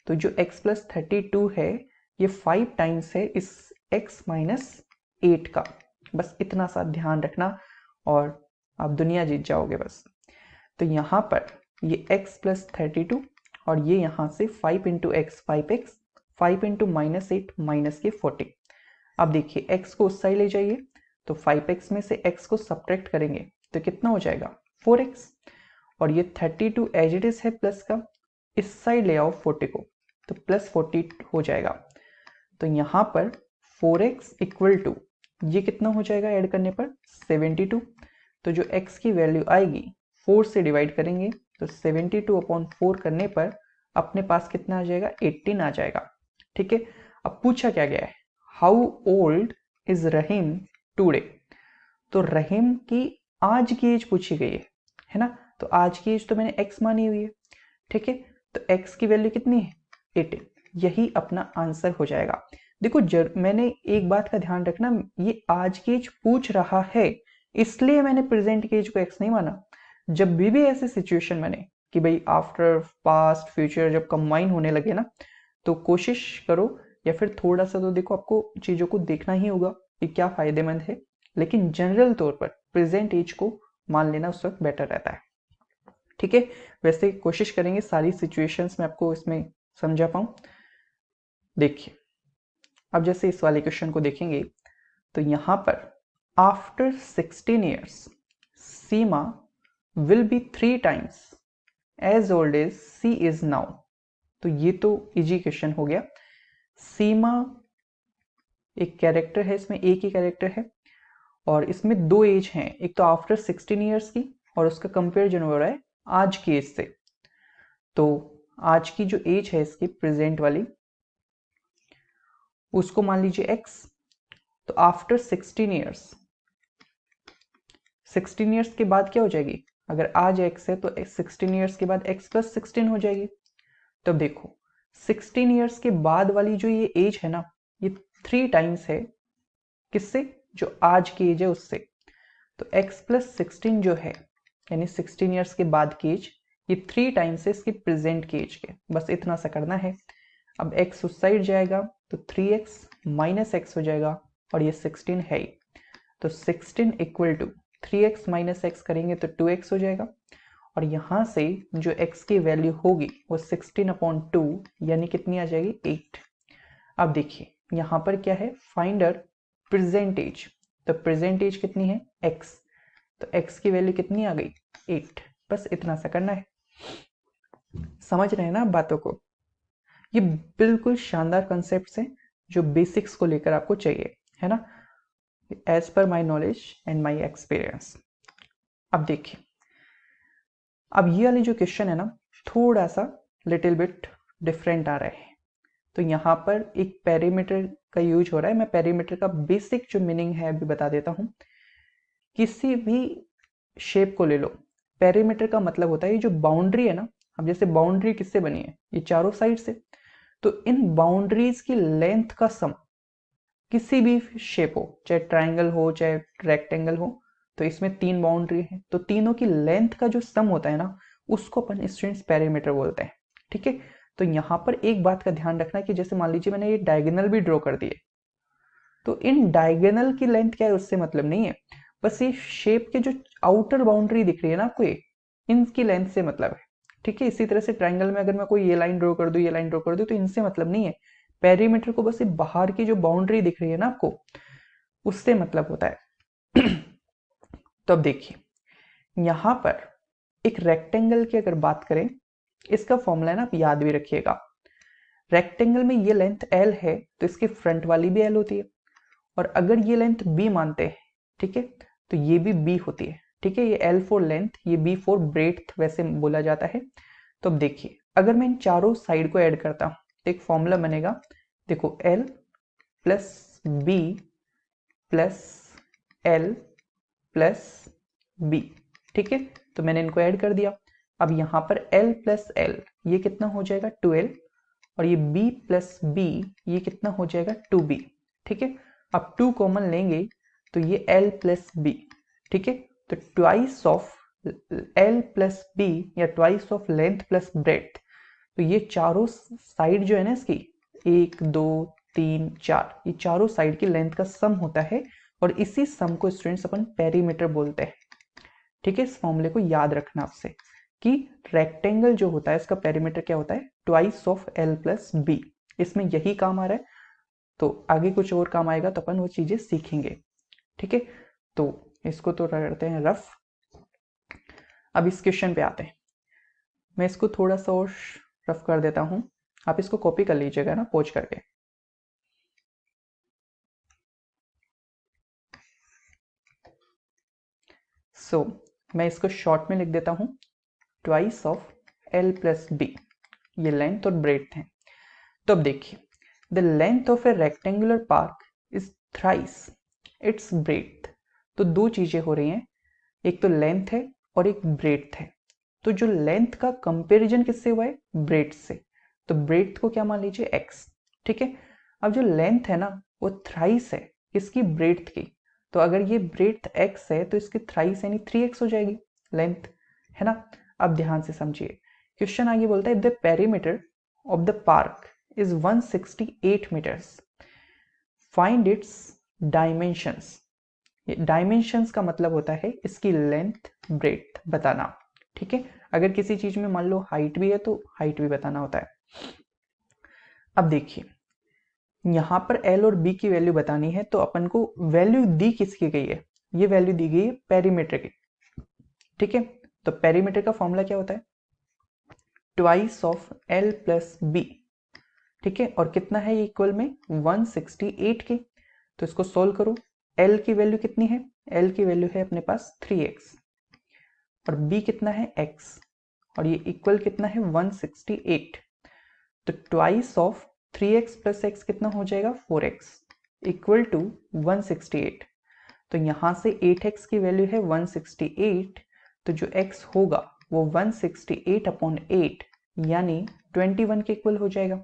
तो जो x प्लस 32 है ये 5 टाइम्स है इस x माइनस 8 का। बस इतना सा ध्यान रखना और आप दुनिया जीत जाओगे बस। तो यहाँ पर ये x प्लस 32 और ये यहाँ से 5 into x 5x, 5 into minus 8 minus के 40। अब देखिए x को उस साइड ले जाइए तो 5x में से x को सब्ट्रैक्ट करेंगे तो कितना हो जाएगा 4x, और ये 32 एज इट इज है प्लस का, इस साइड ले आओ 40 को तो प्लस 40 हो जाएगा। तो यहाँ पर 4x इक्वल टू ये कितना हो जाएगा ऐड करने पर 72, तो जो x की वैल्यू आएगी 4 से डिवाइड करेंगे तो 72 अपॉन 4 करने पर अपने पास कितना आ जाएगा 18 आ जाएगा। ठीक है, अब पूछा क्या गया है, how old is Rahim today, तो रहीम की आज की एज पूछी गई है ना, तो आज की एज तो मैंने x मानी हुई है। ठीक है, तो x की वैल्यू कितनी है 18, यही अपना आंसर हो जाएगा। देखो मैंने एक बात का ध्यान रखना, ये आज की एज पूछ रहा है इसलिए मैंने प्रेजेंट की एज को x नहीं माना। जब भी ऐसे सिचुएशन बने कि भाई आफ्टर पास्ट फ्यूचर जब कंबाइन होने लगे ना, तो कोशिश करो या फिर थोड़ा सा तो देखो आपको चीजों को देखना ही होगा कि क्या फायदेमंद है, लेकिन जनरल तौर पर प्रेजेंट एज को मान लेना उस वक्त बेटर रहता है। ठीक है, वैसे कोशिश करेंगे सारी सिचुएशंस में आपको इसमें समझा पाऊं। देखिए अब जैसे इस वाले क्वेश्चन को देखेंगे तो यहां पर after 16 years Seema will be 3 times as old as she is now, तो ये तो इजी क्वेश्चन हो गया। सीमा एक कैरेक्टर है, इसमें एक ही कैरेक्टर है और इसमें दो एज हैं, एक तो आफ्टर 16 ईयर्स की और उसका कंपेरिजन हो रहा है आज की एज से। तो आज की जो एज है इसकी प्रेजेंट वाली उसको मान लीजिए x, तो आफ्टर 16 ईयर्स, 16 ईयर्स के बाद क्या हो जाएगी, अगर आज x है तो 16 ईयर्स के बाद x प्लस 16 हो जाएगी। तब देखो 16 ईयर्स के बाद वाली जो ये एज है ना ये 3 टाइम्स है किससे, जो आज की एज है उससे। तो x प्लस 16 जो है यानी 16 ईयर्स के बाद की एज ये 3 टाइम्स है इसकी प्रेजेंट की एज के, बस इतना सा करना है। अब x उस साइड जाएगा तो 3x माइनस एक्स हो जाएगा और ये 16 है ही, तो 16 equal to 3x minus x करेंगे तो 2x हो जाएगा और यहां से जो x की वैल्यू होगी वो 16 अपॉन 2 यानी कितनी आ जाएगी 8। अब देखिए यहां पर क्या है, फाइंडर प्रेजेंट एज, तो प्रेजेंट एज कितनी है x, तो x की वैल्यू कितनी आ गई 8, बस इतना सा करना है। समझ रहे हैं ना बातों को, ये बिल्कुल शानदार कॉन्सेप्ट्स हैं जो बेसिक्स को लेकर आपको चाहिए, है ना, as per my knowledge and my experience. अब देखिए अब ये वाली जो क्वेश्चन है ना थोड़ा सा लिटिल बिट डिफरेंट आ रहा है, तो यहाँ पर एक पेरीमीटर का यूज हो रहा है। मैं पेरीमीटर का बेसिक जो मीनिंग है अभी बता देता हूँ। किसी भी शेप को ले लो, पेरीमीटर का मतलब होता है ये जो बाउंड्री है ना, अब जैसे बाउंड्री किससे बनी है, ये चारों साइड से, तो इन बाउंड्रीज की लेंथ का सम किसी भी शेप हो, चाहे ट्राइंगल हो चाहे रेक्टेंगल हो, तो इसमें 3 बाउंड्री है तो तीनों की लेंथ का जो सम होता है ना उसको अपन स्टूडेंट्स पेरीमीटर बोलते हैं। ठीक है, तो यहाँ पर एक बात का ध्यान रखना कि जैसे मान लीजिए मैंने ये डायगोनल भी ड्रॉ कर दिए, तो इन डायगोनल की लेंथ क्या है उससे मतलब नहीं है, बस ये शेप के जो आउटर बाउंड्री दिख रही है ना आपको ये, इनकी लेंथ से मतलब है। ठीक है, इसी तरह से ट्राइंगल में अगर मैं कोई ये लाइन ड्रॉ कर दूं ये लाइन ड्रॉ कर दूं तो इनसे मतलब नहीं है, पेरीमीटर को बस ये बाहर की जो बाउंड्री दिख रही है ना आपको उससे मतलब होता है। तो अब देखिए यहां पर एक रेक्टेंगल की अगर बात करें, इसका फॉर्मूला है ना, आप याद भी रखिएगा। रेक्टेंगल में ये लेंथ l है तो इसकी फ्रंट वाली भी l होती है, और अगर ये लेंथ b मानते हैं, ठीक है, तो ये भी b होती है। ठीक है, ये l फॉर लेंथ, ये b फॉर ब्रेड्थ वैसे बोला जाता है। तो अब देखिए, अगर मैं इन चारों साइड को ऐड करता हूं तो एक फॉर्मूला बनेगा। देखो, l plus b plus l plus b। ठीक है, तो मैंने इनको ऐड कर दिया। अब यहां पर l प्लस l ये कितना हो जाएगा 2l, और ये b प्लस b ये कितना हो जाएगा 2b। ठीक है, अब 2 कॉमन लेंगे तो ये l प्लस b। ठीक है, तो twice of l plus b या twice of length plus breadth. तो ये चारों साइड जो है ना इसकी, 1 2 3 4, ये चारों साइड की लेंथ का सम होता है, और इसी सम को स्टूडेंट्स अपन पेरीमीटर बोलते हैं। ठीक है, इस फॉर्मूले को याद रखना आपसे कि रेक्टेंगल जो होता है इसका पेरीमीटर क्या होता है, twice of l plus b। इसमें यही काम आ रहा है, तो आगे कुछ और काम आएगा तो अपन वो चीजें सीखेंगे। ठीक है, तो इसको तो करते हैं रफ। अब इस क्वेश्चन पे आते हैं। मैं इसको थोड़ा सा और रफ कर देता हूं, आप इसको कॉपी कर लीजिएगा ना पॉज करके। मैं इसको शॉर्ट में लिख देता हूं, twice of l plus b। ये लेंथ और ब्रेड्थ है। तो अब देखिए, the length of a rectangular park is thrice it's breadth. तो दो चीजें हो रही हैं, एक तो लेंथ है और एक ब्रेड्थ है। तो जो लेंथ का कंपैरिजन किससे हुआ है, ब्रेड्थ से, तो ब्रेड्थ को क्या मान लीजिए x। ठीक है, अब जो लेंथ है ना वो थ्राइस है किसकी, ब्रेड्थ की। तो अगर ये ब्रेड्थ x है तो इसकी थ्राइस यानी 3x हो जाएगी लेंथ, है ना। अब ध्यान से समझिए, क्वेश्चन आगे बोलता है the perimeter of the park is 168 metres, find its dimensions. Dimensions का मतलब होता है इसकी लेंथ ब्रेड्थ बताना। ठीक है, अगर किसी चीज में मान लो हाइट भी है तो हाइट भी बताना होता है। अब देखिए, यहां पर l और b की वैल्यू बतानी है, तो अपन को वैल्यू दी किसकी गई है, ये वैल्यू दी गई है पेरीमीटर की। ठीक है, तो पेरीमीटर का फॉर्मूला क्या होता है, twice of l plus b। ठीक है, और कितना है ये इक्वल में 168 की। तो इसको सोल्व करो, l की वैल्यू कितनी है, l की वैल्यू है अपने पास 3x, और b कितना है x, और ये इक्वल कितना है 168। तो twice of 3x plus x कितना हो जाएगा 4x इक्वल टू 168। तो यहां से 8x की वैल्यू है 168, तो जो x होगा वो 168 अपॉन 8 यानी 21 के इक्वल हो जाएगा।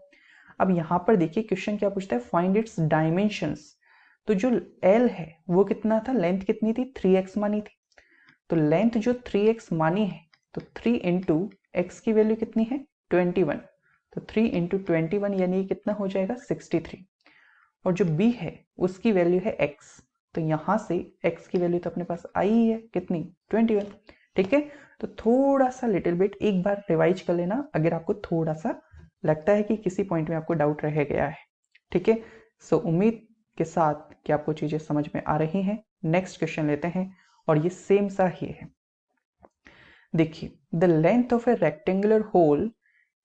अब यहां पर देखिए क्वेश्चन क्या पूछता है, फाइंड इट्स डायमेंशंस। तो जो l है वो कितना था, लेंथ कितनी थी 3x मानी थी, तो लेंथ जो 3x मानी है, तो 3 इंटू एक्स की वैल्यू कितनी है 21, तो 3 इंटू 21 यानी कितना हो जाएगा 63। और जो b है उसकी वैल्यू है x, तो यहां से x की वैल्यू तो अपने पास आई ही है कितनी 21। ठीक है, तो थोड़ा सा लिटिल बिट एक बार रिवाइज कर लेना अगर आपको थोड़ा सा लगता है कि किसी पॉइंट में आपको डाउट रह गया है। ठीक है, उम्मीद के साथ कि आपको चीजें समझ में आ रही हैं। नेक्स्ट क्वेश्चन लेते हैं, और ये सेम सा ही है। देखिए, the length of a rectangular hall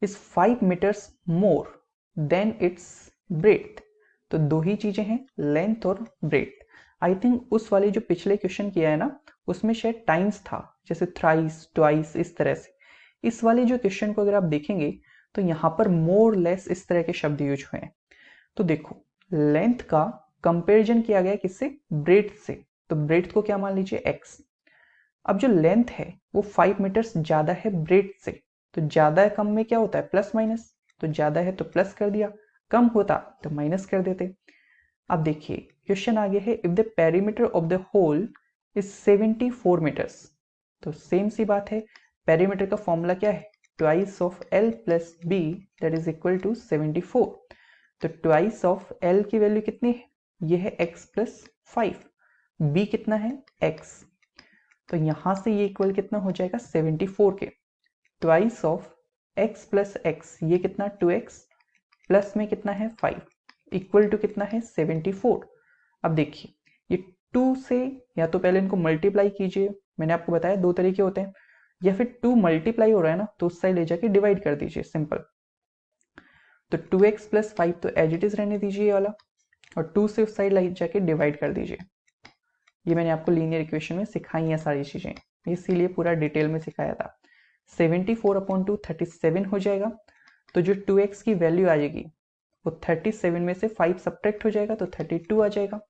is 5 metres more than its breadth. तो दो ही चीजें हैं, लेंथ और ब्रेड्थ। आई थिंक उस वाले जो पिछले क्वेश्चन किया है ना उसमें शायद टाइम्स था, जैसे थ्राइस ट्वाइस इस तरह से। इस वाले जो क्वेश्चन को अगर आप देखेंगे तो यहाँ पर मोर लेस इस तरह के शब्द यूज हुए हैं। तो देखो, लेंथ का कंपैरिजन किया गया किससे, ब्रेड्थ से, तो ब्रेड्थ को क्या मान लीजिए x। अब जो लेंथ है वो 5 मीटर्स ज्यादा है ब्रेड्थ से, तो ज्यादा है कम में क्या होता है प्लस माइनस, तो ज्यादा है तो प्लस कर दिया, कम होता तो माइनस कर देते। अब देखिए क्वेश्चन आगे है, if the perimeter of the hall is 74 metres. तो सेम सी बात है, पेरीमीटर का फॉर्मूला क्या है, twice of l plus b that is equal to 74। तो ट्वाइस ऑफ l की वैल्यू कितनी है, ये है x प्लस 5, b कितना है x, तो यहां से ये इक्वल कितना हो जाएगा 74 के। Twice of x plus x ये कितना 2x, प्लस में कितना है 5 इक्वल टू कितना है 74। अब देखिए, ये 2 से या तो पहले इनको मल्टीप्लाई कीजिए, मैंने आपको बताया दो तरीके होते हैं, या फिर 2 मल्टीप्लाई हो रहा है ना तो उस साइड ले जाके डिवाइड कर दीजिए, सिंपल। तो 2x प्लस 5 तो एज इट इज रहने दीजिए ये वाला, और 2 से उस साइड ले जाके डिवाइड कर दीजिए। ये मैंने आपको लीनियर इक्वेशन में सिखाई है सारी चीजें, इसीलिए पूरा डिटेल में सिखाया था। 74/2 37 हो जाएगा। तो जो 2x की वैल्यू आ जाएगी वो 37 में से 5 सब्ट्रैक्ट हो जाएगा तो 32 आ जाएगा।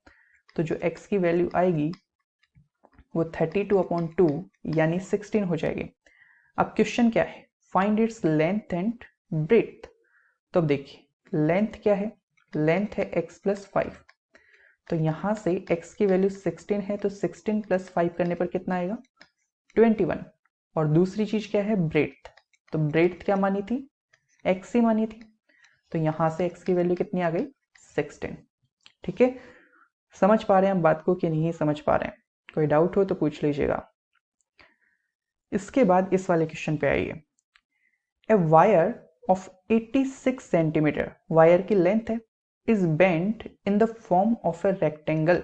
तो जो x की वैल्यू आएगी वो 32/2 यानी 16 हो जाएगी। अब क्वेश्चन क्या है, find its length and breadth. तो अब देखिए लेंथ क्या है, लेंथ है x प्लस 5। तो यहां से x की वैल्यू 16 है तो 16 प्लस 5 करने पर कितना आएगा, 21। और दूसरी चीज क्या है, ब्रेड्थ। तो ब्रेड्थ क्या मानी थी, x ही मानी थी। तो यहां से x की वैल्यू कितनी आ गई, 16। ठीक है, समझ पा रहे हैं हम बात को कि नहीं समझ पा रहे हैं? कोई डाउट हो तो पूछ लीजिएगा। इसके बाद इस वाले क्वेश्चन पे आइए। A wire of 86 centimetre, wire की लेंथ है, is bent in the form of a rectangle.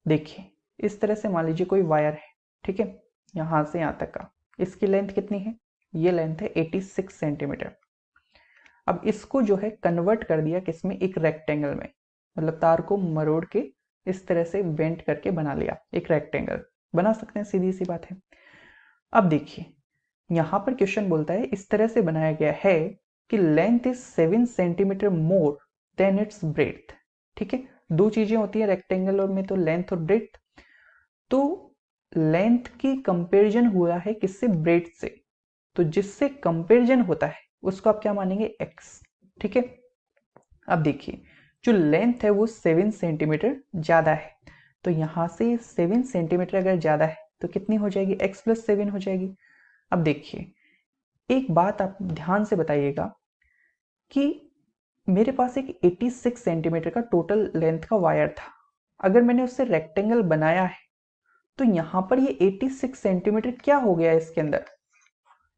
देखिए इस तरह से मान लीजिए कोई वायर है, ठीक है, यहां से यहां तक का, इसकी लेंथ कितनी है, ये लेंथ है 86 सेंटीमीटर। अब इसको जो है कन्वर्ट कर दिया किसमें, एक रेक्टेंगल में, मतलब तार को मरोड़ के इस तरह से बेंट करके बना लिया, एक रेक्टेंगल बना सकते हैं, सीधी सी बात है। अब देखिए यहां पर क्वेश्चन बोलता है इस तरह से बनाया गया है कि length is 7 centimetre more than its breadth. ठीक है, दो चीजें होती है रेक्टेंगल और में, तो लेंथ और ब्रेड्थ। तो लेंथ की कंपैरिजन हुआ है किससे, ब्रेड्थ से। तो जिससे कंपैरिजन होता है उसको आप क्या मानेंगे, x। ठीक है, अब देखिए जो लेंथ है वो 7 सेंटीमीटर ज्यादा है, तो यहां से 7 सेंटीमीटर अगर ज्यादा है तो कितनी हो जाएगी, x प्लस 7 हो जाएगी। अब देखिए एक बात आप ध्यान से बताइएगा कि मेरे पास एक 86 सेंटीमीटर का टोटल लेंथ का वायर था, अगर मैंने उससे रेक्टेंगल बनाया है तो यहां पर ये 86 सेंटीमीटर क्या हो गया इसके अंदर,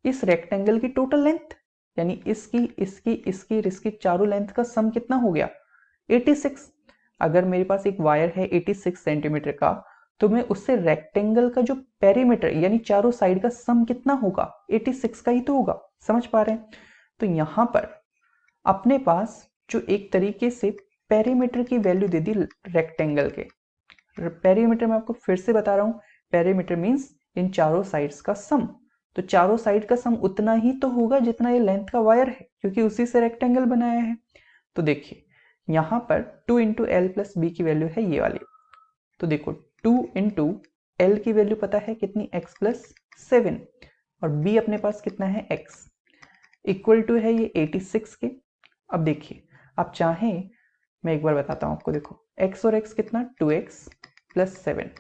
इस रेक्टेंगल की टोटल लेंथ, यानी इसकी इसकी इसकी और इसकी चारों लेंथ का सम कितना हो गया, 86। अगर मेरे पास एक वायर है 86 सेंटीमीटर का, तो मैं उससे रेक्टेंगल का जो पेरीमीटर यानी चारों साइड का सम कितना होगा, 86 का ही तो होगा। समझ पा रहे हैं? तो यहां पर अपने पास जो एक तरीके से पेरीमीटर की वैल्यू दे दी रेक्टेंगल के, पेरीमीटर मैं आपको फिर से बता रहा हूं, पेरीमीटर मींस इन चारों साइड्स का सम। तो चारों साइड का सम उतना ही तो होगा जितना ये लेंथ का वायर है, क्योंकि उसी से रेक्टेंगल बनाया है। तो देखिए यहां पर 2 इंटू एल प्लस बी की वैल्यू है ये वाली। तो देखो 2 इंटू एल की वैल्यू पता है कितनी, x प्लस 7, और b अपने पास कितना है, x, इक्वल टू है ये 86 के। अब देखिए आप चाहें, मैं एक बार बताता हूं आपको, देखो x और x कितना, 2x प्लस 7,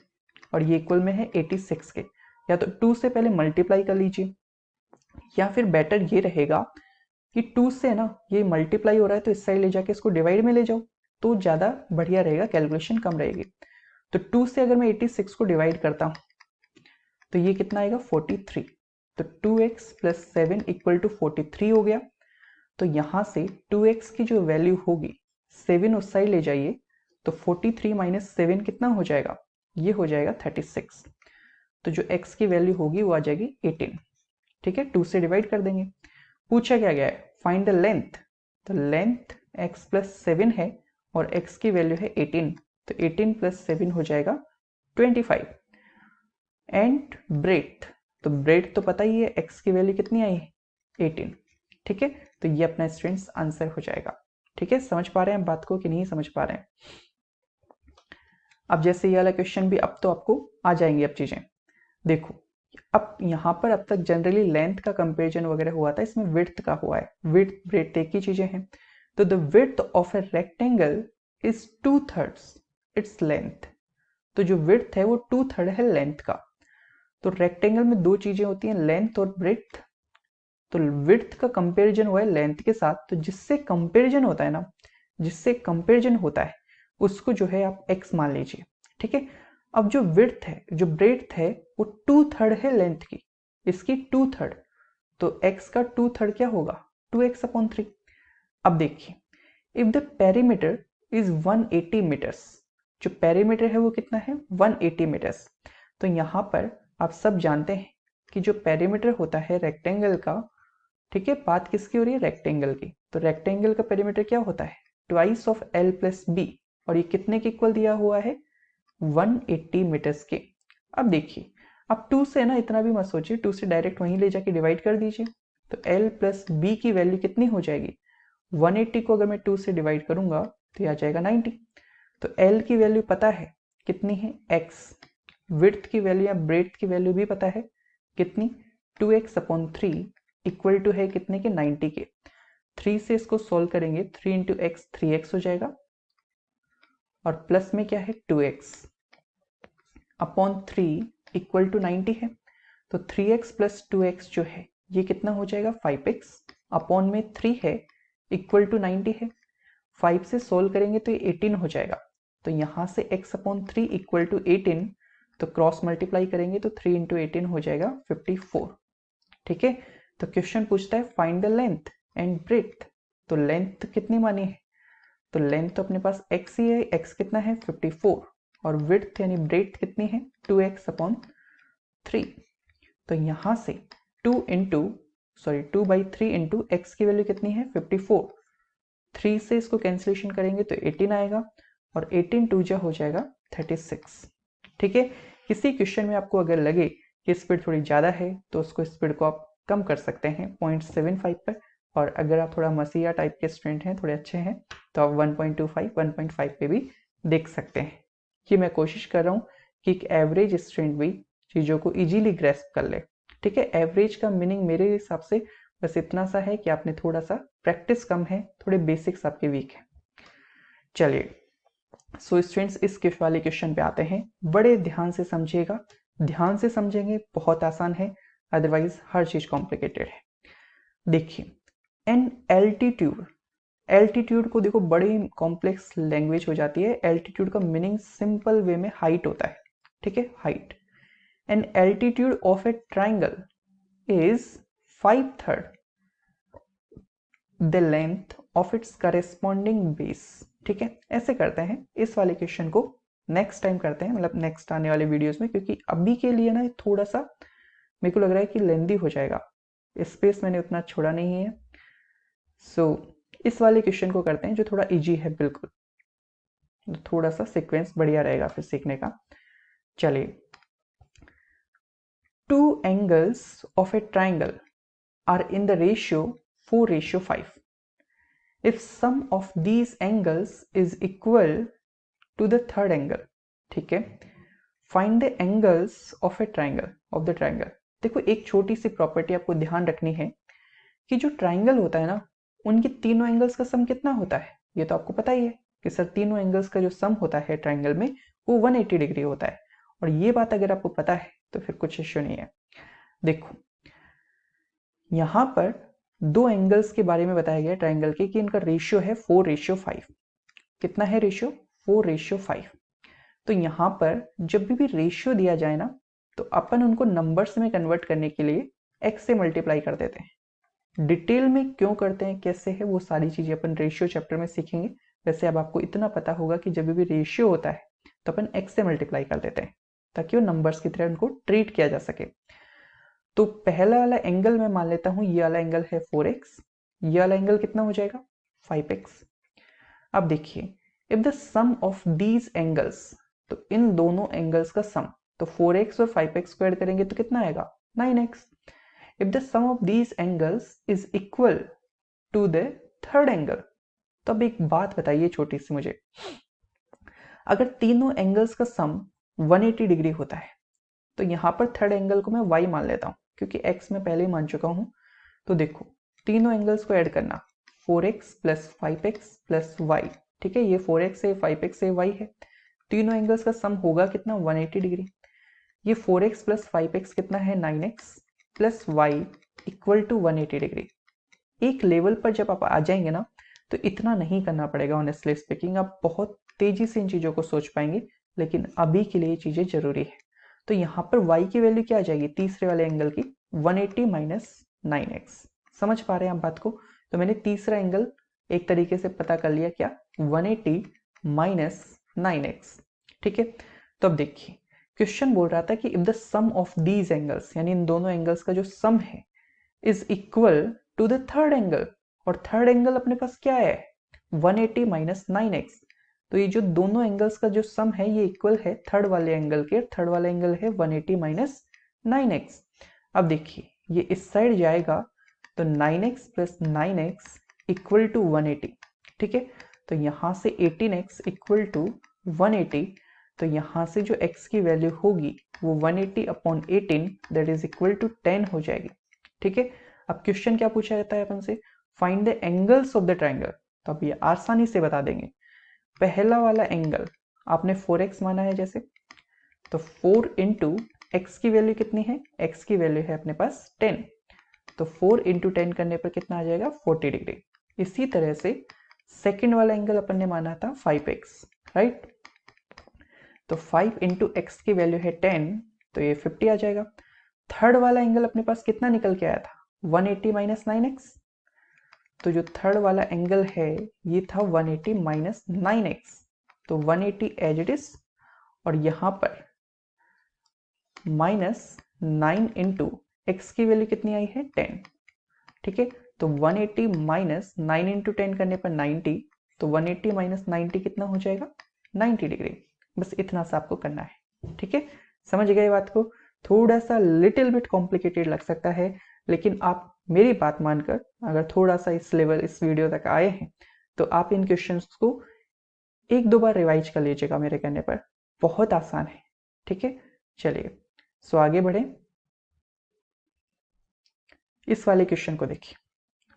और ये इक्वल में है 86 के। या तो 2 से पहले मल्टीप्लाई कर लीजिए, या फिर बेटर ये रहेगा कि 2 से ना ये मल्टीप्लाई हो रहा है तो इस साइड ले जाके इसको डिवाइड में ले जाओ, तो ज्यादा बढ़िया रहेगा, कैलकुलेशन कम रहेगी। तो 2 से अगर मैं 86 को डिवाइड करता हूं तो ये कितना आएगा, 43। तो 2x प्लस 7 इक्वल टू 43 हो गया। तो यहां से 2x की जो वैल्यू होगी, 7 उस साइड ले जाइए, तो 43 माइनस 7 कितना हो जाएगा, ये हो जाएगा 36। तो जो x की वैल्यू होगी वो आ जाएगी 18। ठीक है, 2 से डिवाइड कर देंगे। पूछा क्या गया है, फाइंड द लेंथ। तो लेंथ x प्लस 7 है और x की वैल्यू है 18, तो 18 प्लस 7 हो जाएगा 25। एंड ब्रेड्थ, तो ब्रेड्थ तो पता ही है, x की वैल्यू कितनी आई है, 18। ठीक है, तो ये अपना स्टूडेंट्स आंसर हो जाएगा। ठीक है, समझ पा रहे हैं बात को कि नहीं समझ पा रहे हैं? अब जैसे ये वाला क्वेश्चन भी, अब तो आपको आ जाएंगी अब चीजें। देखो अब यहाँ पर अब तक जनरली लेंथ का कंपैरिजन वगैरह हुआ था, इसमें विड्थ का हुआ है, विड्थ ब्रेड्थ एक ही चीजें हैं। तो the width of a rectangle is 2/3 its length. तो जो विड्थ है वो 2/3 है लेंथ का। तो रेक्टेंगल में दो चीजें होती हैं, लेंथ और ब्रेड्थ। तो विड्थ का कंपैरिजन हुआ है लेंथ के साथ, तो जिससे कंपैरिजन होता है ना, जिससे कंपैरिजन होता है उसको जो है आप x मान लीजिए। ठीक है, अब जो विड्थ है, जो ब्रेड्थ है, वो 2/3 है लेंथ की, इसकी 2/3। तो x का 2/3 क्या होगा, 2x/3। अब देखिए if the perimeter is 180 metres, जो पेरीमीटर है वो कितना है, 180 मीटर्स। तो यहां पर आप सब जानते हैं कि जो पेरीमीटर होता है रेक्टेंगल का, ठीक है, बात किसकी हो रही है, रेक्टेंगल की, तो रेक्टेंगल का पेरीमीटर क्या होता है, twice of L plus B, और ये कितने के इक्वल दिया हुआ है, 180 मीटर्स के। अब देखिए, अब 2 से ना इतना भी मत सोचिए, 2 से डायरेक्ट वहीं ले जाके डिवाइड कर दीजिए, तो l प्लस बी की वैल्यू कितनी हो जाएगी, 180 को अगर मैं 2 से डिवाइड करूंगा तो ये आ जाएगा 90। तो l की वैल्यू पता है कितनी है, x, विड्थ की वैल्यू या ब्रेड्थ की वैल्यू भी पता है कितनी, 2x/3 इक्वल टू है कितने के, 90 के। 3 से इसको सोल्व करेंगे, 3 इंटू एक्स 3x हो जाएगा, और प्लस में क्या है 2x/3 इक्वल टू 90 है, तो 3x प्लस 2x जो है ये कितना हो जाएगा, 5x अपॉन में 3 है इक्वल टू 90 है। 5 से सोल्व करेंगे तो ये 18 हो जाएगा, तो यहाँ से x/3 इक्वल टू 18, तो क्रॉस मल्टीप्लाई करेंगे तो 3 इंटू 18 हो जाएगा 54। ठीक है, तो क्वेश्चन पूछता है find the length and breadth, तो लेंथ कितनी मानी है, तो लेंथ तो अपने पास x ही है, x कितना है 54, और विड्थ यानी ब्रेड्थ कितनी है 2x/3, तो यहाँ से 2/3 इंटू x की वैल्यू कितनी है 54, 3 से इसको कैंसिलेशन करेंगे तो 18 आएगा, और 18 2 जा हो जाएगा 36। ठीक है, किसी क्वेश्चन में आपको अगर लगे कि स्पीड थोड़ी ज़्यादा है तो उसको स्पीड को आप कम कर सकते हैं 0.75 पर, और अगर आप थोड़ा मसीहा टाइप के स्टूडेंट हैं, थोड़े अच्छे हैं, तो आप 1.25 1.5 पे भी देख सकते हैं। कि मैं कोशिश कर रहा हूँ कि एक एवरेज स्टूडेंट भी चीज़ों को इजीली ग्रेस्प कर ले। ठीक है, एवरेज का मीनिंग मेरे हिसाब से बस इतना सा है कि आपने थोड़ा सा प्रैक्टिस कम है, थोड़े बेसिक्स आपके वीक हैं। चलिए, सो स्टूडेंट्स इस वाले क्वेश्चन पे आते हैं, बड़े ध्यान से समझिएगा, ध्यान से समझेंगे बहुत आसान है, अदरवाइज हर चीज कॉम्प्लिकेटेड है। देखिए, एन एल्टीट्यूड, एल्टीट्यूड को देखो बड़ी कॉम्प्लेक्स लैंग्वेज हो जाती है, एल्टीट्यूड का मीनिंग सिंपल वे में हाइट होता है। ठीक है, height, an altitude of A triangle is 5/3 the length of its corresponding base. ठीक है, ऐसे करते हैं, इस वाले क्वेश्चन को नेक्स्ट टाइम करते हैं, मतलब नेक्स्ट आने वाले वीडियोस में, क्योंकि अभी के लिए ना थोड़ा सा मेरे को लग रहा है कि लेंदी हो जाएगा, स्पेस मैंने उतना छोड़ा नहीं है। सो इस वाले क्वेश्चन को करते हैं जो थोड़ा इजी है, बिल्कुल थोड़ा सा सीक्वेंस बढ़िया रहेगा फिर सीखने का। चलिए, 2 angles of a triangle are in the ratio 4:5. If sum of these angles is equal to the third angle, ठीक है, find the angles of a triangle of the triangle। देखो, एक छोटी सी प्रॉपर्टी आपको ध्यान रखनी है कि जो ट्राइंगल होता है ना, उनके तीनों एंगल्स का सम कितना होता है, ये तो आपको पता ही है कि सर तीनों एंगल्स का जो सम होता है ट्राइंगल में वो 180 डिग्री होता है, और ये बात अगर आपको पता है तो फिर कुछ इश्यू नहीं है। देखो, यहां पर 2 एंगल्स के बारे में बताया गया ट्राइंगल के कि इनका रेशियो है 4:5। कितना है रेशियो, 4:5। तो यहां पर जब भी रेशियो दिया जाए ना, तो अपन उनको नंबर्स में कन्वर्ट करने के लिए x से मल्टीप्लाई कर देते हैं। डिटेल में क्यों करते हैं, कैसे है, वो सारी चीजें अपन रेशियो चैप्टर में सीखेंगे। वैसे अब आपको इतना पता होगा कि जब भी रेशियो होता है तो अपन x से मल्टीप्लाई कर देते हैं ताकि वो नंबर्स की तरह उनको ट्रीट किया जा सके। तो पहला वाला एंगल मैं मान लेता हूं, ये वाला एंगल है 4x, ये वाला एंगल कितना हो जाएगा 5x। अब देखिए, if the sum of these angles, तो इन दोनों एंगल्स का सम, तो 4x और 5x को ऐड करेंगे तो कितना आएगा 9x। If the sum of these angles is equal to the third angle, तो अब एक बात बताइए छोटी सी मुझे, अगर तीनों एंगल्स का सम 180 डिग्री होता है तो यहां पर थर्ड एंगल को मैं y मान लेता हूं क्योंकि x मैं पहले ही मान चुका हूं। तो देखो, तीनों एंगल्स को ऐड करना, 4x plus 5x plus y। ठीक है, ये 4x है, 5x है, y है, तीनों एंगल्स का सम होगा कितना 180 डिग्री। ये 4x प्लस 5x कितना है 9x plus y equal to 180 degree. एक लेवल पर जब आप आ जाएंगे ना तो इतना नहीं करना पड़ेगा, ऑनेस्टली स्पीकिंग आप बहुत तेजी से इन चीजों को सोच पाएंगे, लेकिन अभी के लिए ये चीजें जरूरी है। तो यहाँ पर y की वैल्यू क्या आ जाएगी तीसरे वाले एंगल की, 180 माइनस 9x। समझ पा रहे हैं आप बात को, तो मैंने तीसरा एंगल एक तरीके से पता कर लिया, क्या 180 माइनस 9x। ठीक है, तो अब देखिए क्वेश्चन बोल रहा था कि if the sum of these angles, यानी इन दोनों एंगल्स का जो सम है, is equal to the third angle, और थर्ड एंगल अपने पास क्या है 180 माइनस 9x। तो ये जो दोनों एंगल्स का जो सम है ये इक्वल है थर्ड वाले एंगल के, थर्ड वाला एंगल है 180 माइनस 9x। अब देखिए ये इस साइड जाएगा तो 9x plus 9x equal to 180, ठीक है। तो यहाँ से 18x इक्वल टू 180, तो यहाँ से जो x की वैल्यू होगी वो 180 upon 18 that is equal to 10 हो जाएगी, ठीक है। अब क्वेश्चन क्या पूछा जाता है अपन से, find the angles of the triangle. तो अब ये आसानी से बता देंगे। पहला वाला एंगल आपने 4x माना है जैसे, तो 4 इंटू एक्स की वैल्यू कितनी है, x की वैल्यू है अपने पास 10, तो 4 इंटू 10 करने पर कितना आ जाएगा 40 डिग्री। इसी तरह से सेकेंड वाला एंगल अपन ने माना था 5x, राइट। तो 5 इंटू एक्स की वैल्यू है 10, तो ये 50 आ जाएगा। थर्ड वाला एंगल अपने पास कितना निकल के आया था 180 माइनस 9x, तो जो थर्ड वाला एंगल है ये था 180 माइनस 9x, तो 180 एज इट इज, और यहां पर माइनस 9 इंटू एक्स की वैल्यू कितनी आई है 10, ठीक है। तो 180 माइनस 9 इंटू 10 करने पर 90, तो 180 माइनस 90 कितना हो जाएगा 90 डिग्री। बस इतना सा आपको करना है, ठीक है। समझ गए बात को। थोड़ा सा लिटिल बिट कॉम्प्लिकेटेड लग सकता है, लेकिन आप मेरी बात मानकर अगर थोड़ा सा इस लेवल इस वीडियो तक आए हैं तो आप इन क्वेश्चंस को एक दो बार रिवाइज कर लीजिएगा मेरे कहने पर, बहुत आसान है, ठीक है। चलिए सो आगे बढ़े। इस वाले क्वेश्चन को देखिए,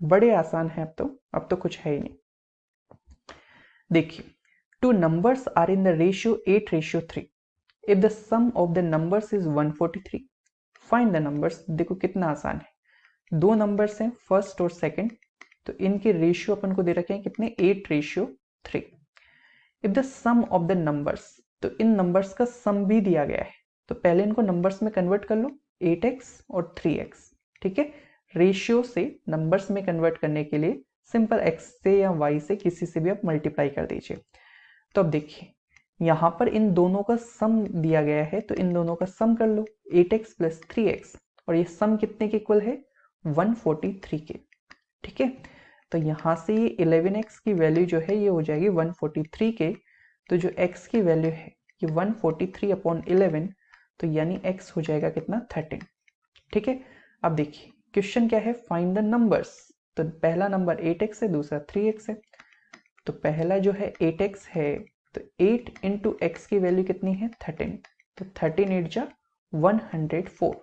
बड़े आसान है, अब तो कुछ है ही नहीं। देखिए, two numbers are in the ratio 8:3। If the sum of the numbers is 143, find the numbers. देखो कितना आसान है, दो नंबर्स हैं फर्स्ट और सेकंड, तो इनके रेशियो अपन को दे रखे हैं कितने 8:3। If the sum of the numbers, तो इन नंबर्स का सम भी दिया गया है, तो पहले इनको नंबर्स में कन्वर्ट कर लो 8x और 3x, ठीक है। रेशियो से नंबर्स में कन्वर्ट करने के लिए सिंपल x से या y से किसी से भी आप मल्टीप्लाई कर दीजिए। तो अब देखिए यहाँ पर इन दोनों का सम दिया गया है, तो इन दोनों का सम कर लो 8x प्लस 3x, और ये सम कितने के इक्वल है 143 के, ठीक है। तो यहाँ से ये 11x की वैल्यू जो है ये हो जाएगी 143 के, तो जो x की वैल्यू है ये 143 अपॉन 11, तो यानी x हो जाएगा कितना 13, ठीक है। अब देखिए क्वेश्चन क्या है, फाइंड द नंबर्स। तो पहला नंबर 8x है, दूसरा 3x है, तो पहला जो है 8x है, तो 8 इंटू एक्स की वैल्यू कितनी है 13, तो 13 8 जा 104।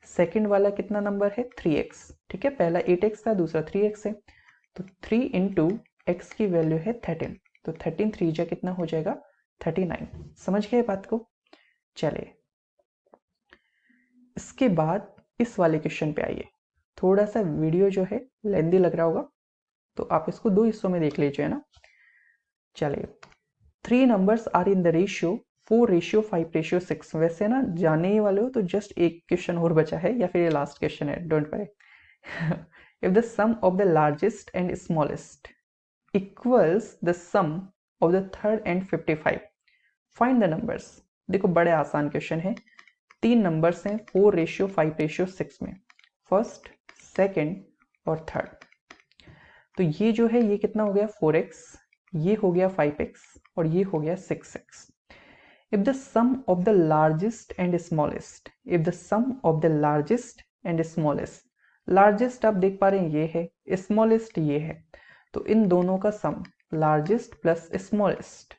सेकेंड वाला कितना नंबर है 3x, ठीक है, पहला 8x था दूसरा 3x है, तो 3 इंटू एक्स की वैल्यू है 13, तो 13 3 जा कितना हो जाएगा 39। समझ गए बात को। चलिए इसके बाद इस वाले क्वेश्चन पे आइए। थोड़ा सा वीडियो जो है लेंदी लग रहा होगा, तो आप इसको दो हिस्सों में देख लीजिए ना। चलिए, 3 numbers are in the ratio 4:5:6। वैसे ना जाने ही वाले हो तो जस्ट एक क्वेश्चन और बचा है, या फिर ये लास्ट क्वेश्चन है, don't worry. If the sum of the largest and smallest equals the sum of the third and 55, find the numbers. देखो बड़े आसान क्वेश्चन है, 3 नंबर्स हैं 4:5:6 में, फर्स्ट सेकेंड और थर्ड। तो ये जो है ये कितना हो गया 4x, ये हो गया 5x और ये हो गया 6x। If the sum of the largest and smallest, if the sum of the largest and smallest, largest आप देख पा रहे हैं ये है, स्मॉलेस्ट ये है, तो इन दोनों का sum largest plus smallest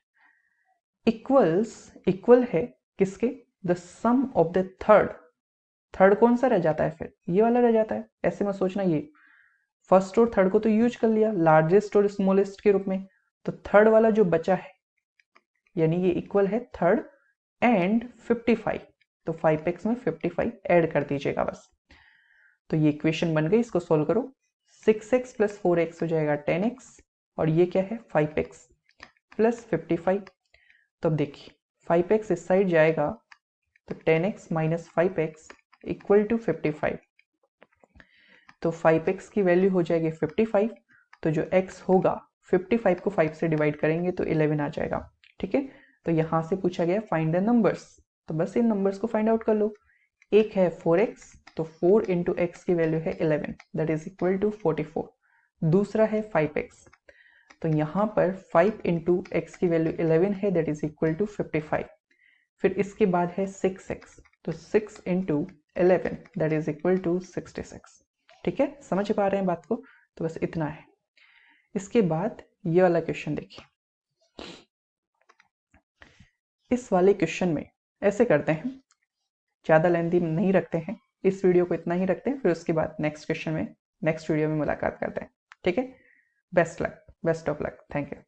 equals, equal है किसके, the sum of the third. Third कौन सा रह जाता है फिर, ये वाला रह जाता है, ऐसे मत सोचना, ये फर्स्ट और थर्ड को तो यूज कर लिया लार्जेस्ट और स्मॉलेस्ट के रूप में, तो थर्ड वाला जो बचा है यानी ये इक्वल है थर्ड एंड 55, तो 5x में 55 ऐड कर दीजिएगा बस। तो ये इक्वेशन बन गई, इसको सोल्व करो, 6x प्लस 4x हो जाएगा 10x, और ये क्या है 5x प्लस 55। तो अब देखिए 5x इस साइड जाएगा, तो 10x minus 5x equal to 55, तो 5x की वैल्यू हो जाएगी 55, तो जो x होगा 55 को 5 से डिवाइड करेंगे तो 11 आ जाएगा, ठीक है। तो यहां से पूछा गया फाइंड द नंबर्स, तो बस इन नंबर्स को फाइंड आउट कर लो। एक है 4x, तो 4 इंटू एक्स की वैल्यू है 11, दैट इज इक्वल टू 44। दूसरा है 5x, तो यहाँ पर 5 इंटू एक्स की वैल्यू 11 है, दैट इज इक्वल टू 55। फिर इसके बाद है 6x, तो 6 into 11 that is equal to 66। ठीक है, समझ पा रहे हैं बात को? तो बस इतना है। इसके बाद ये वाला क्वेश्चन देखिए। इस वाले क्वेश्चन में ऐसे करते हैं, ज़्यादा लेंथी नहीं रखते हैं, इस वीडियो को इतना ही रखते हैं, फिर उसके बाद नेक्स्ट क्वेश्चन में नेक्स्ट वीडियो में मुलाकात करते हैं। ठीक है, best of luck, thank you.